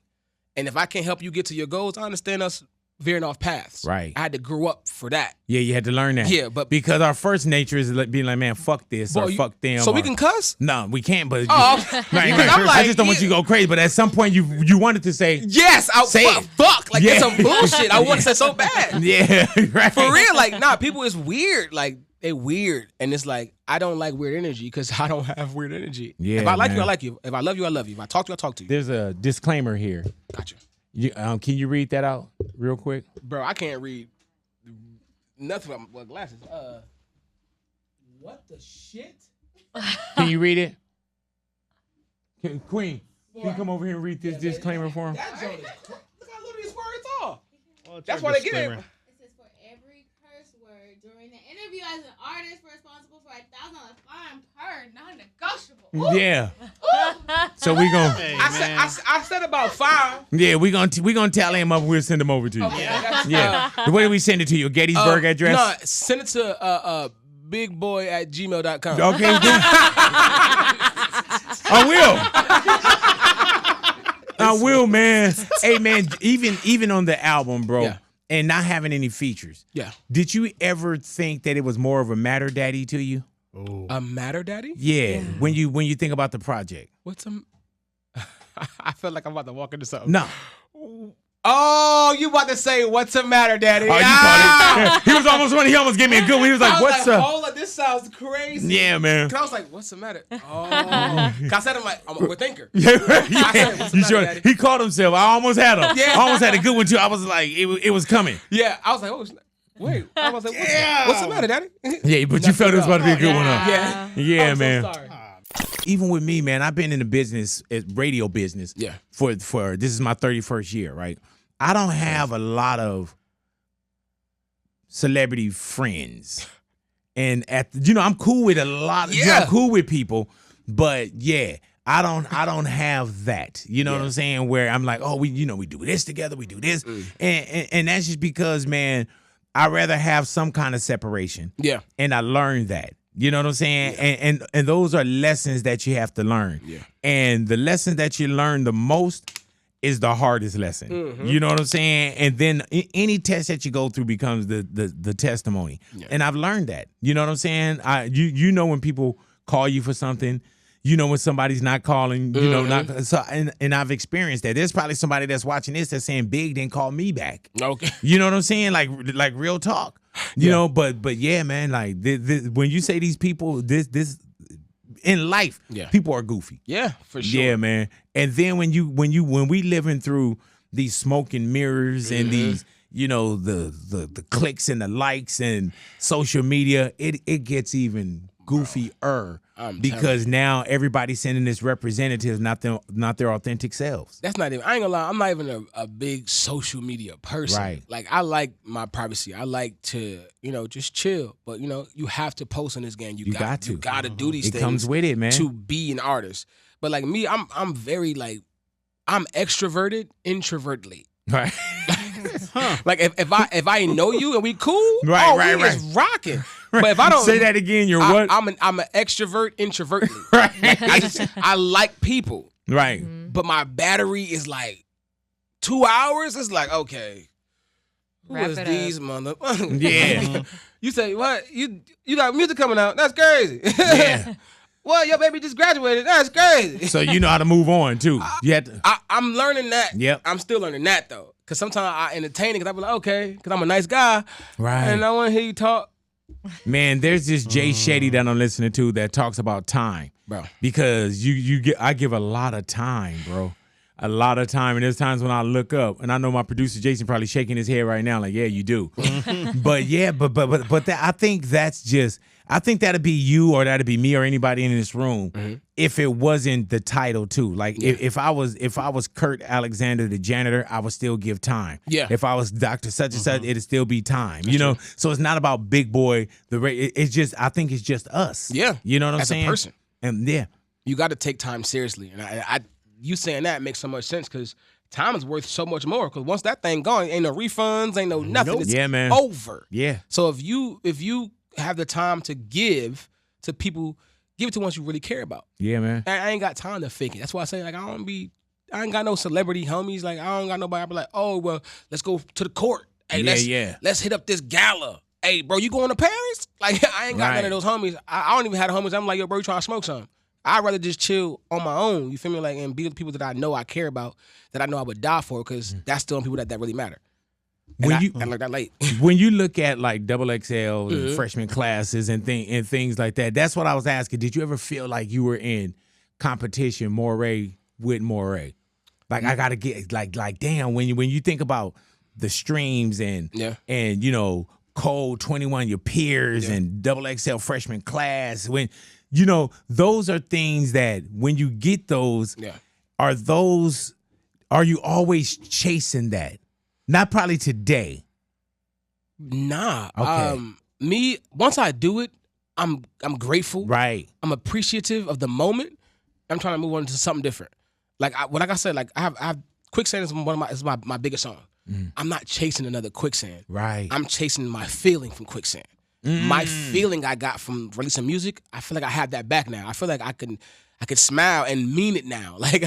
And if I can't help you get to your goals, I understand us veering off paths. Right. I had to grow up for that. Yeah, you had to learn that. Yeah, but because our first nature is being like, man, fuck this or fuck them. So we can cuss? No, we can't. But right. I just don't want you to go crazy. But at some point, you wanted to say, yes, fuck. Like it's some bullshit. I want to say so bad. Yeah, right. For real, like people is weird. Like they weird, and it's like I don't like weird energy because I don't have weird energy. Yeah, if I like you, I like you. If I love you, I love you. If I talk to you, I talk to you. There's a disclaimer here. Gotcha. Can you read that out real quick? Bro, I can't read nothing with glasses. What the shit? Can you read it? Queen, can you come over here and read this disclaimer for him? That joke is look how little these words are. That's why they get it. It says for every curse word during the interview as an artist responsible for $1,000 fine per non-negotiable. Yeah. So we gonna. Hey, I said about 5. Yeah, we gonna tally him up. We'll send him over to you. Yeah. The way we send it to you, Gettysburg address. No, send it to BigBoy@gmail.com. Okay. I will, man. Hey, man. Even on the album, bro. Yeah. And not having any features. Yeah. Did you ever think that it was more of a matter daddy to you? Oh. A matter daddy? Yeah. When you think about the project. What's I feel like I'm about to walk into something. No. Oh, you about to say what's the matter, daddy? Oh, you caught it. He was almost running. He almost gave me a good one. He was like, what's up? Hold on, this sounds crazy. Yeah, man. I was like, what's the matter? Oh. I said I'm a overthinker. Yeah. I said, what's the matter, daddy? He caught himself. I almost had him. Yeah. I almost had a good one too. I was like, it was coming. Yeah. I was like, oh, wait. I was like, what's the matter, daddy? Yeah, but you felt it was about to be a good one, huh? Yeah. I'm man. So sorry. Even with me, man, I've been in the business, radio business. Yeah. For this is my 31st year, right? I don't have a lot of celebrity friends, and I'm cool with a lot. I'm cool with people, but I don't have that. You know what I'm saying? Where I'm like, oh, we do this together, we do this, and that's just because, man, I'd rather have some kind of separation. Yeah, and I learned that. You know what I'm saying? Yeah. And those are lessons that you have to learn. Yeah, and the lesson that you learn the most is the hardest lesson. Mm-hmm. You know what I'm saying? And then any test that you go through becomes the testimony. Yeah. And I've learned that. You know what I'm saying? You know when people call you for something, you know when somebody's not calling, you know, not so and I've experienced that. There's probably somebody that's watching this that's saying Big didn't call me back. Okay. You know what I'm saying? Like real talk. You know, but yeah, man, like when you say these people, this in life, people are goofy. Yeah, for sure. Yeah, man. And then when we living through these smoke and mirrors and these, you know, the clicks and the likes and social media, it gets even goofier because now everybody's sending this representatives, not their authentic selves. That's not even. I ain't gonna lie. I'm not even a big social media person. Right. Like I like my privacy. I like to just chill. But you have to post in this game. You got to do these things. It comes with it, man. To be an artist. But like me, I'm very like I'm extroverted, introvertly. Right. Like if I know you and we cool, right. Is rocking. But if I don't say that again, you're what? I'm an extrovert, introvertly. Right. Like, I like people. Right. But my battery is like 2 hours. It's like, okay, who is these motherfuckers? Yeah. You say what? You got music coming out? That's crazy. Yeah. Well, your baby just graduated. That's crazy. So you know how to move on too. You have to. I'm learning that. Yep. I'm still learning that though, because sometimes I entertain it because I be like, okay, because I'm a nice guy, right? And I want to hear you talk. Man, there's this Jay Shetty that I'm listening to that talks about time, bro. Because I give a lot of time, bro. A lot of time, and there's times when I look up, and I know my producer Jason probably shaking his head right now, like, yeah, you do. But I think that'd be you, or that'd be me, or anybody in this room, if it wasn't the title too. Like if I was Kurt Alexander, the janitor, I would still give time. Yeah. If I was Dr. Such and Such, it'd still be time. You know, so it's not about Big Boy. It's just, I think it's just us. Yeah. You know what I'm saying? As a person, and yeah, you got to take time seriously, and you saying that makes so much sense because time is worth so much more. Because once that thing gone, ain't no refunds, ain't no nothing. It's over. Yeah. So if you have the time to give to people, give it to ones you really care about. Yeah, man. I ain't got time to fake it. That's why I say like I ain't got no celebrity homies. Like I don't got nobody. I be like, oh well, let's go to the court. Hey, let's hit up this gala. Hey, bro, you going to Paris? Like I ain't got none of those homies. I don't even have the homies. I'm like, yo, bro, you trying to smoke something? I'd rather just chill on my own, you feel me? Like, and be with people that I know I care about, that I know I would die for, because that's the only people that really matter. And I learned that late. When you look at like XXL and freshman classes and things like that, that's what I was asking. Did you ever feel like you were in competition, Morray with Morray? Like I gotta get like damn, when you think about the streams and Code 21, your peers and XXL freshman class, when those are things that when you get those, are you always chasing that? Not probably today. Nah. Okay. Me, once I do it, I'm grateful. Right. I'm appreciative of the moment. I'm trying to move on to something different. Like I said, like I have Quicksand is my biggest song. I'm not chasing another Quicksand. Right. I'm chasing my feeling from Quicksand. My feeling I got from releasing music, I feel like I have that back now. I feel like I could smile and mean it now. Like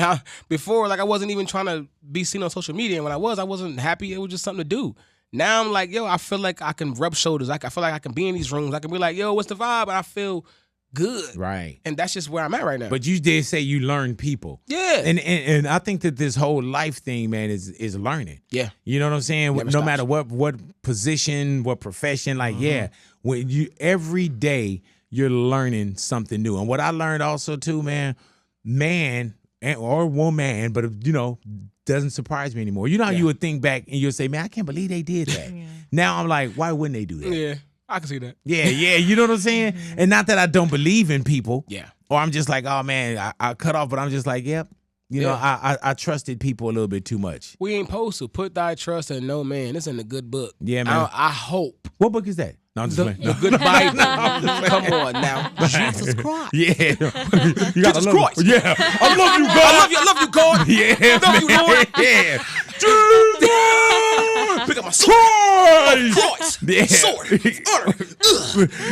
before, like I wasn't even trying to be seen on social media, and when I wasn't happy. It was just something to do. Now I'm like, yo, I feel like I can rub shoulders. I feel like I can be in these rooms. I can be like, yo, what's the vibe? And I feel good. Right. And that's just where I'm at right now. But you did say you learn people. Yeah. And I think that this whole life thing, man, is learning. Yeah. You know what I'm saying? Never no stops. matter what position, what profession, like when you every day you're learning something new. And what I learned also too, man or woman, but doesn't surprise me anymore. You know how you would think back and you'll say, man, I can't believe they did that. Now I'm like, why wouldn't they do that? Yeah. I can see that. Yeah, you know what I'm saying? And not that I don't believe in people. Yeah. Or I'm just like, oh man, I cut off, but I'm just like, yep. I trusted people a little bit too much. We ain't supposed to put thy trust in no man. It's in the good book. Yeah, man. I hope. What book is that? No, I'm just playing. The good Bible. Come on now. Jesus Christ. Yeah. You gotta Jesus love Christ. Him. Yeah. I love you, God. I love you, God. Yeah. I love you, Lord. Yeah. Pick up my sword. Cross. Yeah. Sword. Honor.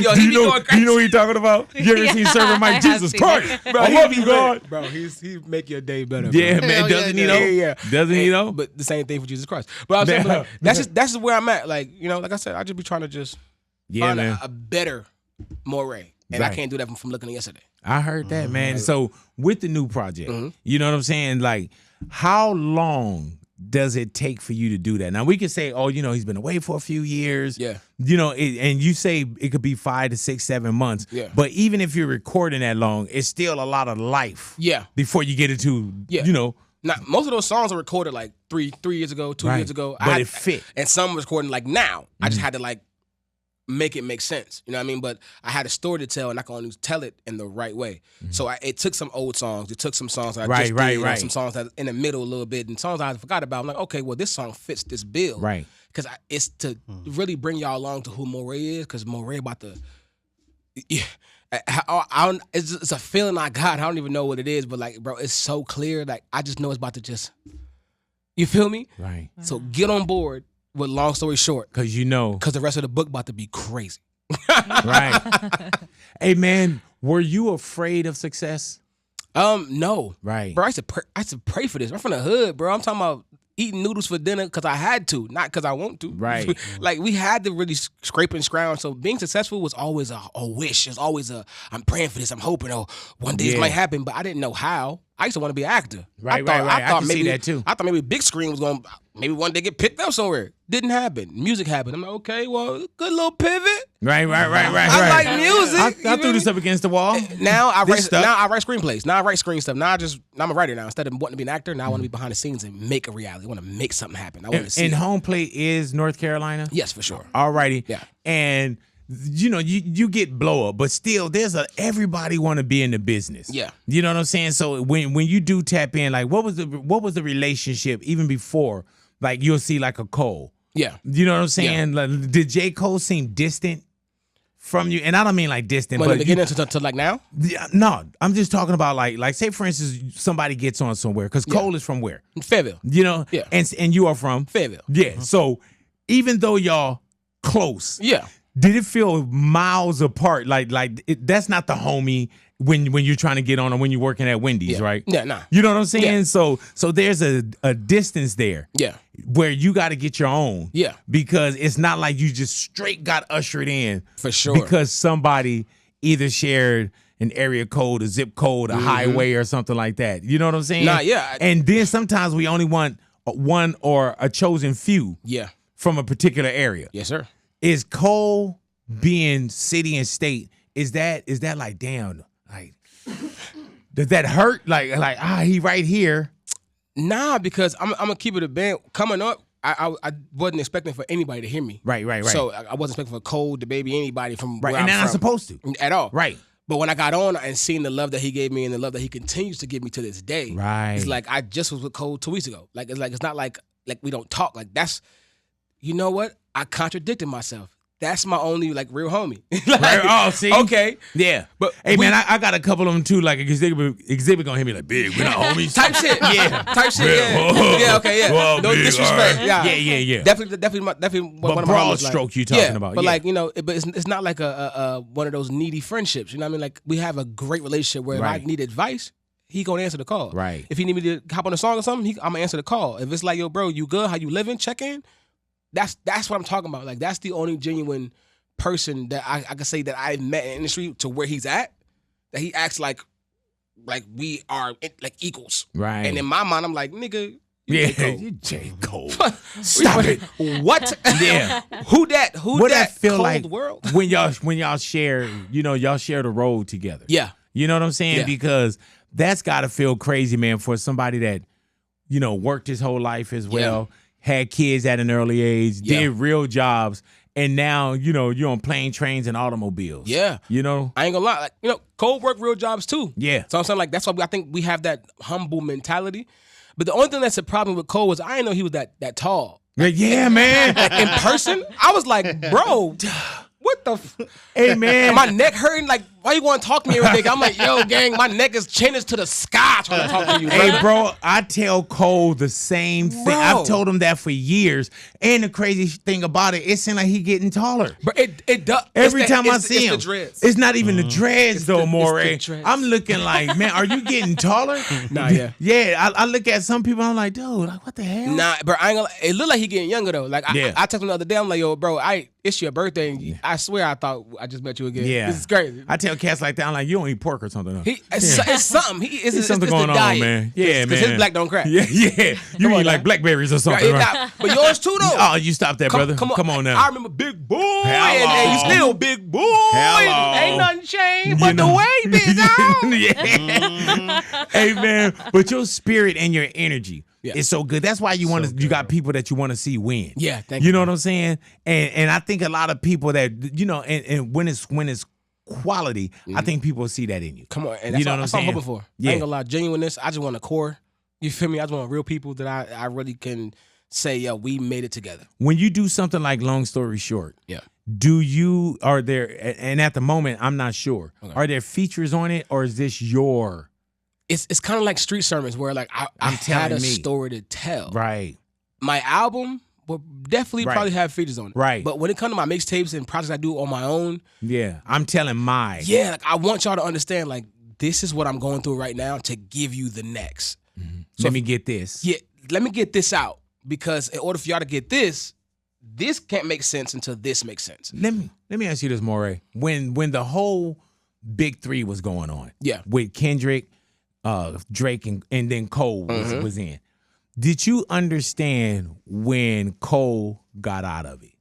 Yo, do you know what he's talking about? You ever seen Servant Mike? Jesus Christ. Bro, I love you, God. Bro, he make your day better. Yeah, bro. man. Doesn't he know? Yeah. Doesn't he know? But the same thing for Jesus Christ. But I'm saying, like, that's just where I'm at. Like, like I said, I just be trying to just find a better Morray. And I can't do that from looking at yesterday. I heard that, man. So with the new project, you know what I'm saying? Like, how long does it take for you to do that? Now, we could say, oh, he's been away for a few years. Yeah. And you say it could be 5 to 6, 7 months. Yeah. But even if you're recording that long, it's still a lot of life. Yeah. Before you get into, Now, most of those songs are recorded like three years ago, 2 years ago. But it fit. And some was recording like now. I just had to like make it make sense. You know what I mean? But I had a story to tell, and I can only tell it in the right way. So it took some old songs. It took some songs that I just did, you know, some songs that in the middle a little bit, and songs I forgot about. I'm like, okay, well, this song fits this bill. Right. Because it's to really bring y'all along to who Morray is, because Morray about to... Yeah, it's a feeling I got. I don't even know what it is, but like, bro, it's so clear. Like, I just know it's about to just... You feel me? Right. So get on board with long story short. Because you know. Because the rest of the book about to be crazy. Right. Hey, man, were you afraid of success? No. Right. Bro, I used to pray for this. I'm from the hood, bro. I'm talking about eating noodles for dinner because I had to, not because I want to. Right. Like, we had to really scrape and scrounge. So being successful was always a wish. It's always I'm praying for this. I'm hoping, one day it might happen, but I didn't know how. I used to want to be an actor. Right. I can see that too. I thought maybe big screen was going to maybe one day get picked up somewhere. Didn't happen. Music happened. I'm like, okay, well, good little pivot. Right. I like music. I threw this up against the wall. Now I write screenplays. Now I write screen stuff. Now I'm a writer now. Instead of wanting to be an actor, now I want to be behind the scenes and make a reality. I want to make something happen. I want to see. And home plate is North Carolina? Yes, for sure. All righty. Yeah. And you know, you get blow up, but still everybody want to be in the business. Yeah. You know what I'm saying? So when you do tap in, like what was the relationship even before, like you'll see like a Cole. Yeah. You know what I'm saying? Yeah. Like, did J. Cole seem distant from you? And I don't mean like distant, but in the beginning to like now? No, I'm just talking about like say for instance somebody gets on somewhere, because Cole is from where? Fayetteville. You know? Yeah. And you are from? Fayetteville. Yeah. So even though y'all close. Yeah. Did it feel miles apart? That's not the homie when you're trying to get on or when you're working at Wendy's, right? Yeah, nah. You know what I'm saying? Yeah. So there's a distance there. Yeah. Where you got to get your own. Yeah. Because it's not like you just straight got ushered in. For sure. Because somebody either shared an area code, a zip code, a highway, or something like that. You know what I'm saying? Nah, yeah. And then sometimes we only want one or a chosen few. Yeah. From a particular area. Yes, sir. Is Cole being city and state, is that like, damn, like, does that hurt? Like he right here. Nah, because I'm gonna keep it a band. Coming up, I wasn't expecting for anybody to hear me. Right. So I wasn't expecting for Cole, the baby, anybody from where and they're not supposed to. At all. Right. But when I got on and seen the love that he gave me and the love that he continues to give me to this day, right. It's like I just was with Cole 2 weeks ago. It's not like we don't talk. Like that's, you know what? I contradicted myself. That's my only real homie. Oh, see? Okay. Yeah. But hey, man, I got a couple of them too. Like exhibit gonna hit me like, big, we're not homies. Type shit. Yeah. Type shit. Yeah. Yeah. Okay. Yeah. Well, no big, disrespect. Right. Yeah. Definitely one but of my broad homies, stroke you talking about. But but it's not like a one of those needy friendships. You know what I mean? Like we have a great relationship where if I need advice, he gonna answer the call. Right. If he need me to hop on a song or something, I'm gonna answer the call. If it's like, yo, bro, you good? How you living? Check in. That's what I'm talking about. Like that's the only genuine person that I can say that I've met in the industry to where he's at, that he acts like we are like equals. Right. And in my mind, I'm like, nigga, you J. Cole. Stop it. What? Yeah. Who that feel cold like world? when y'all share, y'all share the road together. Yeah. You know what I'm saying? Yeah. Because that's gotta feel crazy, man, for somebody that, worked his whole life as well, had kids at an early age, did real jobs. And now, you're on plane, trains, and automobiles. Yeah. I ain't gonna lie. Cole worked real jobs too. Yeah. So I'm saying that's why I think we have that humble mentality. But the only thing that's a problem with Cole was I didn't know he was that tall. Yeah, man. In person, I was like, bro, what the Hey, man. My neck hurting. Like, why you want to talk to me every day? I'm like, yo, gang, my neck is chin is to the sky trying to talk to you. Hey, bro, I tell Cole the same thing. Bro. I've told him that for years. And the crazy thing about it seems like he getting taller. But it does. Every time I see him, it's not even the dreads It's though, the Morray. dreads. I'm looking like, man, are you getting taller? Nah, yeah. Yeah, I look at some people, I'm like, dude, like, what the hell? Nah, bro, I ain't gonna. It look like he getting younger though. Like I texted him the other day. I'm like, yo, bro, it's your birthday. And I swear, I thought I just met you again. Yeah, this is crazy. I tell cats like that, I'm like, you don't eat pork or something. It's something. It's something going on, diet. man. Yeah, man. Because his black don't crack. Yeah. You eat like blackberries or something, right? But yours too, though. Oh, you stop that, brother. Come on now. I remember Big Boy, and you still Big Boy. Ain't nothing changed but the way, Big Dog. Yeah. Hey, man, but your spirit and your energy, It's so good. That's why you want to. You got people that you want to see win. Yeah, thank you. You know what I'm saying? And I think a lot of people that and when it's quality, I think people see that in you. Come on, and that's what I'm hoping for. Yeah. I ain't gonna lie, genuineness. I just want a core. You feel me? I just want real people that I really can say, yo, we made it together. When you do something like Long Story Short, yeah. Are there, and at the moment, I'm not sure, are there features on it, or is this your? It's kind of like street sermons where like I had a story to tell. Right. My album will definitely probably have features on it. Right. But when it comes to my mixtapes and projects I do on my own. Yeah. I'm telling mine. Yeah. Like, I want y'all to understand, like, this is what I'm going through right now to give you the next. Mm-hmm. So let me get this. Yeah. Let me get this out. Because in order for y'all to get this can't make sense until this makes sense. Let me ask you this, Morray. When the whole Big Three was going on. Yeah. With Kendrick, Drake and then Cole was in. Did you understand when Cole got out of it?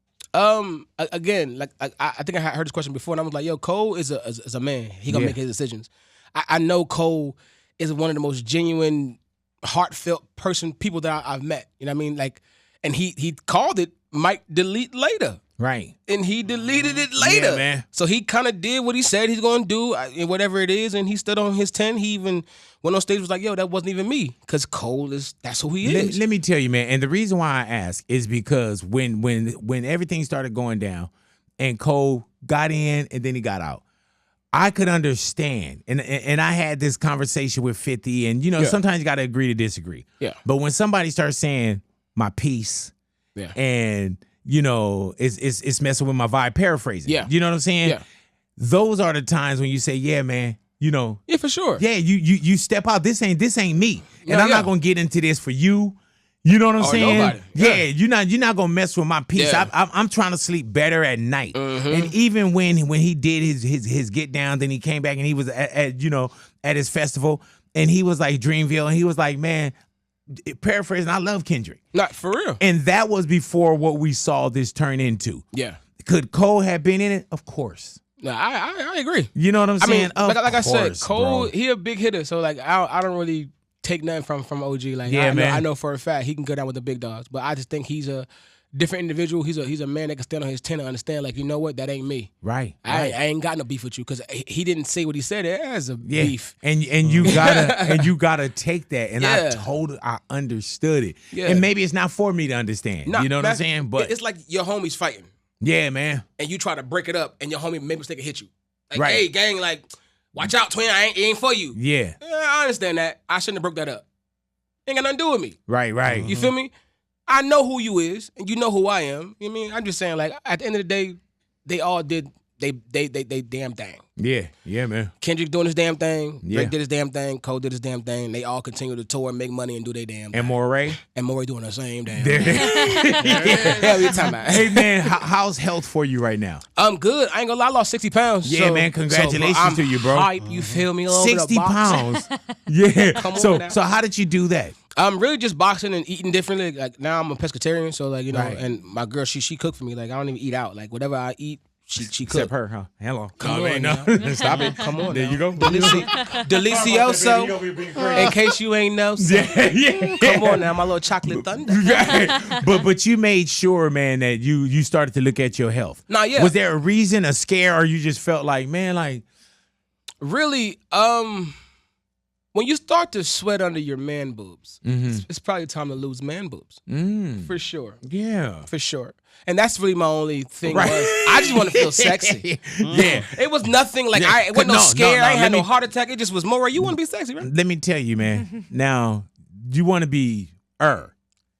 Again, like I think I heard this question before, and I was like, "Yo, Cole is a man. He gonna make his decisions." I know Cole is one of the most genuine, heartfelt people that I've met. You know what I mean? Like, and he called it might delete later. Right. And he deleted it later. Yeah, man. So he kind of did what he said he's going to do, whatever it is, and he stood on his 10. He even went on stage and was like, yo, that wasn't even me. Because Cole that's who he is. Let me tell you, man, and the reason why I ask is because when everything started going down and Cole got in and then he got out, I could understand. And I had this conversation with 50, and, sometimes you got to agree to disagree. Yeah. But when somebody starts saying my piece and it's messing with my vibe, paraphrasing. Yeah. You know what I'm saying? Yeah. Those are the times when you say, yeah, man, Yeah, for sure. Yeah, you step out. This ain't me. And I'm not gonna get into this for you. You know what I'm saying? Nobody. Yeah, you're not gonna mess with my peace. Yeah. I'm trying to sleep better at night. And even when he did his get down, then he came back and he was at his festival, and he was like Dreamville, and he was like, man, paraphrasing, I love Kendrick. Not for real. And that was before what we saw this turn into. Yeah. Could Cole have been in it? Of course. No, I agree. You know what I'm saying? I mean, like I said, Cole, bro. he a big hitter, so like I don't really take nothing from OG. Like I know for a fact he can go down with the big dogs, but I just think he's a different individual. He's a man that can stand on his 10 and understand, like, you know what, that ain't me. Right. I ain't got no beef with you because he didn't say what he said as a beef. And you gotta take that. And I understood it. Yeah. And maybe it's not for me to understand. You know what I'm saying? But it's like your homies fighting. Yeah, man. And you try to break it up, and your homie made a mistake and hit you. Like, hey, gang, like, watch out, twin. It ain't for you. Yeah. I understand that. I shouldn't have broke that up. Ain't got nothing to do with me. Right. You feel me? I know who you is, and you know who I am. You know what I mean? I'm just saying, like, at the end of the day, they all did they damn thing. Yeah, man. Kendrick doing his damn thing. Drake did his damn thing. Cole did his damn thing. They all continue to tour, make money, and do their damn thing. And Morray? And Morray doing the same damn thing. Hell, you talking about? Hey, man, how's health for you right now? I'm good. I ain't gonna lie, I lost 60 pounds. Yeah, man, congratulations to you, bro. Hype, you feel me? 60 pounds. Yeah. Come on now. So how did you do that? I'm really just boxing and eating differently. Like, now I'm a pescatarian, so like, and my girl, she cooked for me. Like, I don't even eat out. Like, whatever I eat, she cooked. Except her, huh? Hello. Come on now. Stop it. Come on there now. you go. Delicioso. In case you ain't know. So. Yeah. Come on now, my little chocolate thunder. But you made sure, man, that you started to look at your health. Nah, yeah. Was there a reason, a scare, or you just felt like, man, like... Really, when you start to sweat under your man boobs, it's probably time to lose man boobs. For sure. Yeah. For sure. And that's really my only thing was, I just want to feel sexy. Yeah. It was nothing like, it wasn't no scare. I ain't had no heart attack. It just was more, you want to be sexy, right? Let me tell you, man. Now, you want to be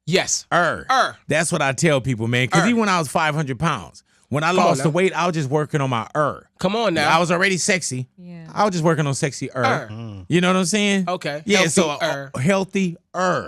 Yes. That's what I tell people, man. Because even when I was 500 pounds, when I lost the weight, I was just working on my Come on now. I was already sexy. Yeah. I was just working on sexy You know what I'm saying? Okay. Yeah, Healthy, healthy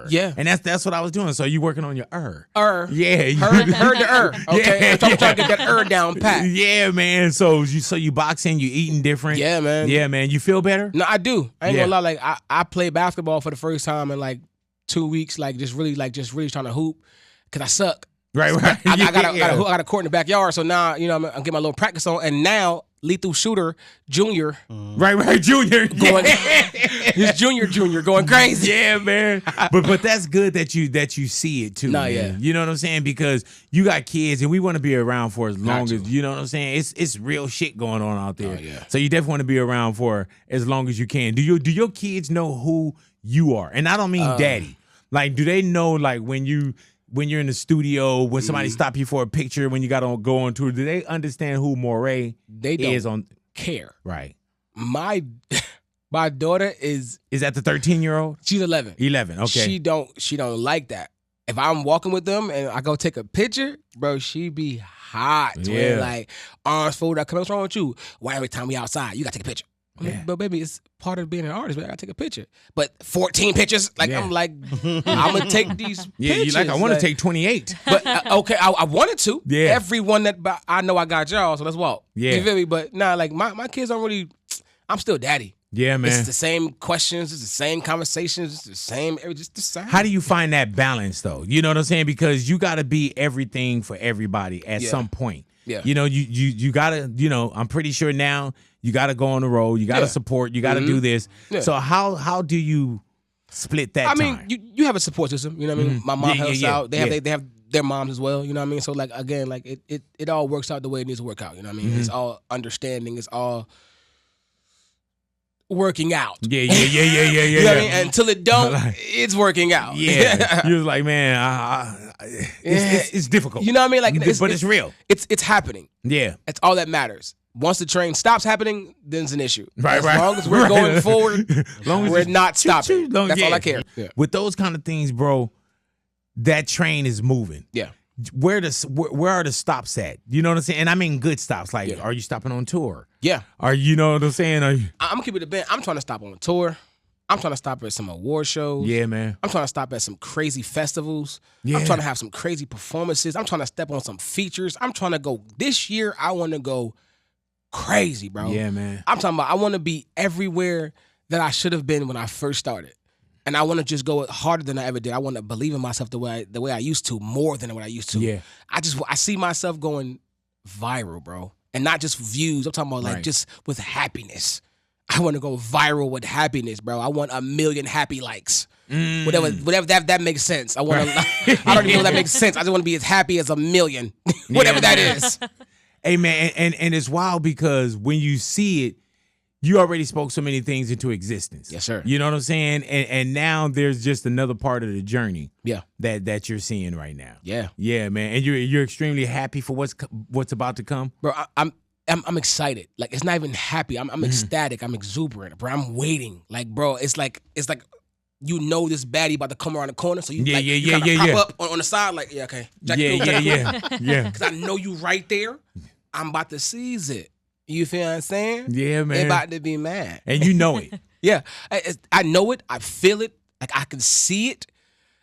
Yeah. And that's what I was doing. So you working on your Yeah. Heard the Okay. Yeah. I'm trying to get that down pat. Yeah, man. So you boxing, you eating different. Yeah, man. Yeah, man. You feel better? No, I do. I ain't gonna lie. Like, I played basketball for the first time in like 2 weeks, like just really trying to hoop because I suck. Right. I got a court in the backyard, so now I'm getting my little practice on, and now Lethal Shooter Junior. Right, Junior. Going, his Junior going crazy. Yeah, man. But that's good that you see it too. No, man. yeah. You know what I'm saying? Because you got kids and we want to be around for as long as, you know what I'm saying? It's real shit going on out there. Oh, yeah. So you definitely want to be around for as long as you can. Do your kids know who you are? And I don't mean daddy. Like, do they know, like, when you're in the studio, when somebody stop you for a picture, when you got to go on tour, do they understand who Morray is on? Care. Right. My daughter is that the 13-year-old? She's 11. 11. Okay. She don't like that. If I'm walking with them and I go take a picture, bro, she be hot. Yeah. Like, arms folded. What's wrong with you? Why every time we outside, you got to take a picture? Yeah. But baby, it's part of being an artist. But I gotta take a picture. But 14 pictures, like I'm like, I'm gonna take these. Yeah, pictures. You like I want to take 28. But okay, I wanted to. Yeah. Everyone that I know I got y'all, so let's walk. Yeah. You feel me? But nah, like my kids don't really. I'm still daddy. Yeah, man. It's the same questions. It's the same conversations. It's the same. Just the same. How do you find that balance though? You know what I'm saying? Because you got to be everything for everybody at some point. Yeah. You know, you gotta. You know, I'm pretty sure now. You got to go on the road. You got to support. You got to do this. Yeah. So how do you split that time? I mean, you have a support system. You know what I mean? My mom helps out. They have their moms as well. You know what I mean? So like again, like it all works out the way it needs to work out. You know what I mean? It's all understanding. It's all working out. Yeah. You know what I mean? Until it don't, it's working out. Yeah. You're like, man, it's difficult. You know what I mean? Like, but it's real. It's happening. Yeah. That's all that matters. Once the train stops happening, then it's an issue. Right, as long as we're going forward, we're not stopping. That's all I care. Yeah. With those kind of things, bro, that train is moving. Yeah. Where are the stops at? You know what I'm saying? And I mean good stops. Like, are you stopping on tour? Yeah. Are you know what I'm saying? I'm gonna keep it a bit. I'm trying to stop on a tour. I'm trying to stop at some award shows. Yeah, man. I'm trying to stop at some crazy festivals. Yeah. I'm trying to have some crazy performances. I'm trying to step on some features. I'm trying to go this year. I want to go crazy, bro. Yeah, man. I'm talking about I want to be everywhere that I should have been when I first started. And I want to just go harder than I ever did. I want to believe in myself the way I used to, more than what I used to. Yeah. I see myself going viral, bro. And not just views. I'm talking about like just with happiness. I want to go viral with happiness, bro. I want 1 million happy likes. Whatever that makes sense. I want to I don't even know if that makes sense. I just want to be as happy as 1 million. Whatever that is. Hey, man, and it's wild because when you see it, you already spoke so many things into existence. Yes, sir. You know what I'm saying? And now there's just another part of the journey. Yeah. That you're seeing right now. Yeah. Yeah, man. And you're extremely happy for what's about to come. Bro, I'm excited. Like, it's not even happy. I'm ecstatic. I'm exuberant, bro. I'm waiting. Like, bro, it's like you know this baddie about to come around the corner, so you pop up on the side, like, yeah, okay. Yeah. Because I know you right there. I'm about to seize it. You feel what I'm saying? Yeah, man. They about to be mad. And you know it. Yeah. I know it. I feel it. Like, I can see it.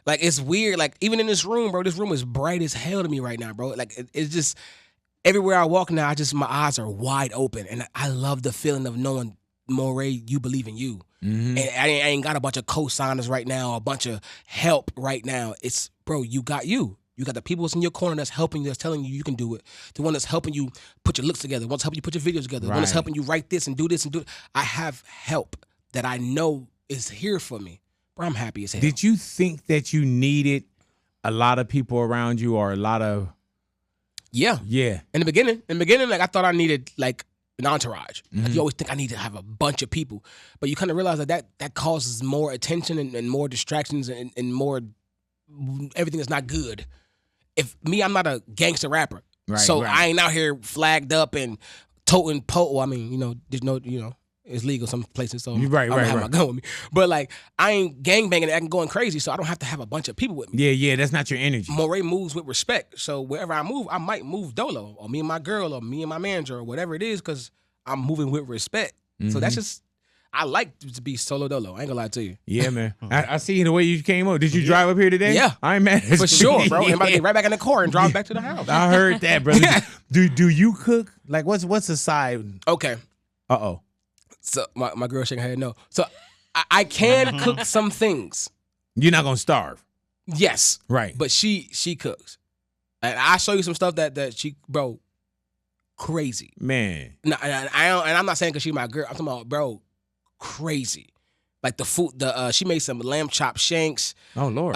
Like, it's weird. Like, even in this room, bro, this room is bright as hell to me right now, bro. Like, it's just, everywhere I walk now, my eyes are wide open. And I love the feeling of knowing, Morray, you believe in you. Mm-hmm. And I ain't got a bunch of co-signers right now, a bunch of help right now. It's, bro, you got you. You got the people that's in your corner that's helping you, that's telling you can do it. The one that's helping you put your looks together, the one that's helping you put your videos together, the one that's helping you write this and do this and do it. I have help that I know is here for me. Bro, I'm happy as hell. Did you think that you needed a lot of people around you or a lot of... Yeah. Yeah. In the beginning, like, I thought I needed, like, an entourage. Mm-hmm. Like, you always think I need to have a bunch of people. But you kind of realize that causes more attention and more distractions and more everything that's not good. I'm not a gangster rapper. So I ain't out here flagged up and toting pole. I mean, there's no, it's legal some places, so I don't have my gun with me. But like, I ain't gangbanging and acting going crazy, so I don't have to have a bunch of people with me. Yeah, that's not your energy. Morray moves with respect, so wherever I move, I might move dolo, or me and my girl, or me and my manager, or whatever it is, because I'm moving with respect. Mm-hmm. So that's just, I like to be solo dolo. I ain't gonna lie to you. Yeah, man. I see the way you came up. Did you drive up here today? Yeah. I ain't mad. For sure, bro. I'm about to get right back in the car and drive back to the house. I heard that, brother. Do you cook? Like, what's the side? Okay. Uh-oh. So my girl shaking her head no. So I can cook some things. You're not gonna starve. Yes. Right. But she cooks. And I show you some stuff that she, bro, crazy. Man. No, and I'm not saying because she's my girl. I'm talking about, bro, crazy. Like the food, she made some lamb chop shanks. Oh Lord.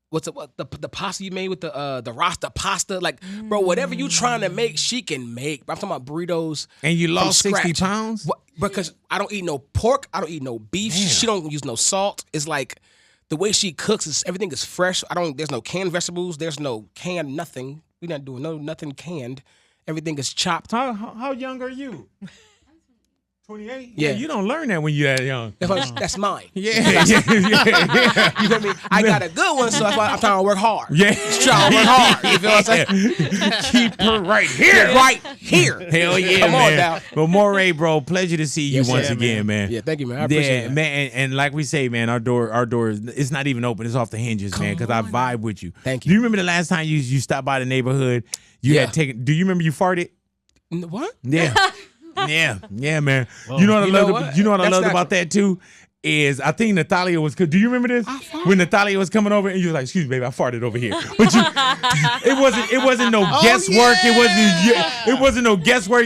What's the pasta you made with the Rasta pasta? Like, bro, whatever you trying to make, she can make. I'm talking about burritos. And you lost 60 pounds? Because I don't eat no pork. I don't eat no beef. Damn. She don't use no salt. It's like the way she cooks everything is fresh. There's no canned vegetables. There's no canned nothing. We're not doing nothing canned. Everything is chopped. How young are you? 28? Yeah. You don't learn that when you're that young. That's mine. Yeah. You feel me? I got a good one, so that's why I'm trying to work hard. Yeah. Just trying to work hard. You feel what I'm saying? Keep her right here. Right here. Hell yeah, Come man. on now. Well, Morray, bro, pleasure to see you once again, man. Yeah, thank you, man. I appreciate it. Man, and like we say, man, our door is it's not even open. It's off the hinges, man, because I vibe with you. Thank you. Do you remember the last time you stopped by the neighborhood? You had taken. Do you remember you farted? What? Yeah. Yeah, man. Well, you know what I loved about that too? Is I think Natalia was. Do you remember this? When Natalia was coming over and you was like, "Excuse me, baby, I farted over here." But it wasn't no guesswork. Yeah. It wasn't no guesswork.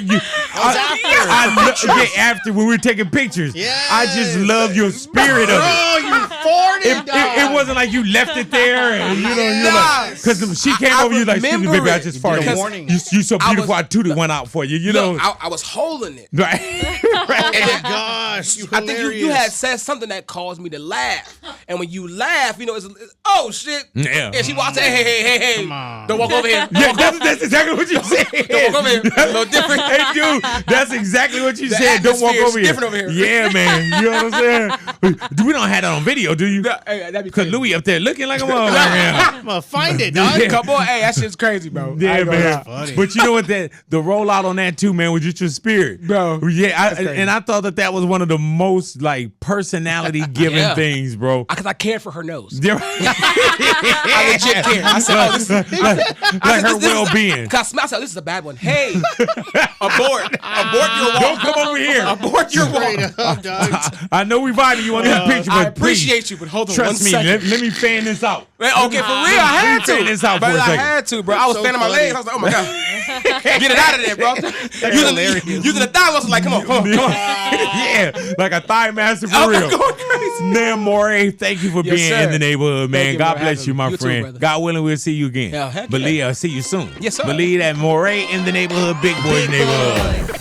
After when we were taking pictures. Yeah. I just love your spirit of it. Oh, you farted. It wasn't like you left it there and you're like, because she came over, you like, "Excuse me, baby, I just farted." You so beautiful. I tooted one out for you. You know, I was holding it. Right. Oh my gosh, I think you had said something that caused me to laugh, and when you laugh, it's oh shit. Yeah. And she walks, hey, don't walk over here. Yeah, that's exactly what you said. Don't walk over here. A little different. Hey, dude, that's exactly what you said. Don't walk over here. Different over here. Yeah, man. You know what I'm saying? We don't have that on video, do you? No, hey, that'd be crazy. Louis up there looking like a motherfucker. I'm gonna find it, dog. Come on, hey, that shit's crazy, bro. Yeah, man. But you know what? The rollout on that too, man, was just your spirit, bro. Yeah, and I thought that was one of the most like personality giving things, bro. Because I cared for her nose. I legit care. I said, like her well-being. Because I said, this is a bad one. Hey, abort your walk. Don't come over here. Abort your walk. I know we vibing you on this picture, but I appreciate you, but hold on trust me. Let me fan this out. Okay, for real, I had to. Fan this out for a second. I had to, bro. I was fanning my legs. I was like, oh my god, get it out of there, bro. Using the thigh muscle, like, come on. Yeah, like a thigh master for real. I'm going crazy. Man, Morray, thank you for being in the neighborhood, man. God bless you, my friend. Too, God willing, we'll see you again. Believe, I'll see you soon. Yes, sir. Believe that Morray in the neighborhood, big boy neighborhood.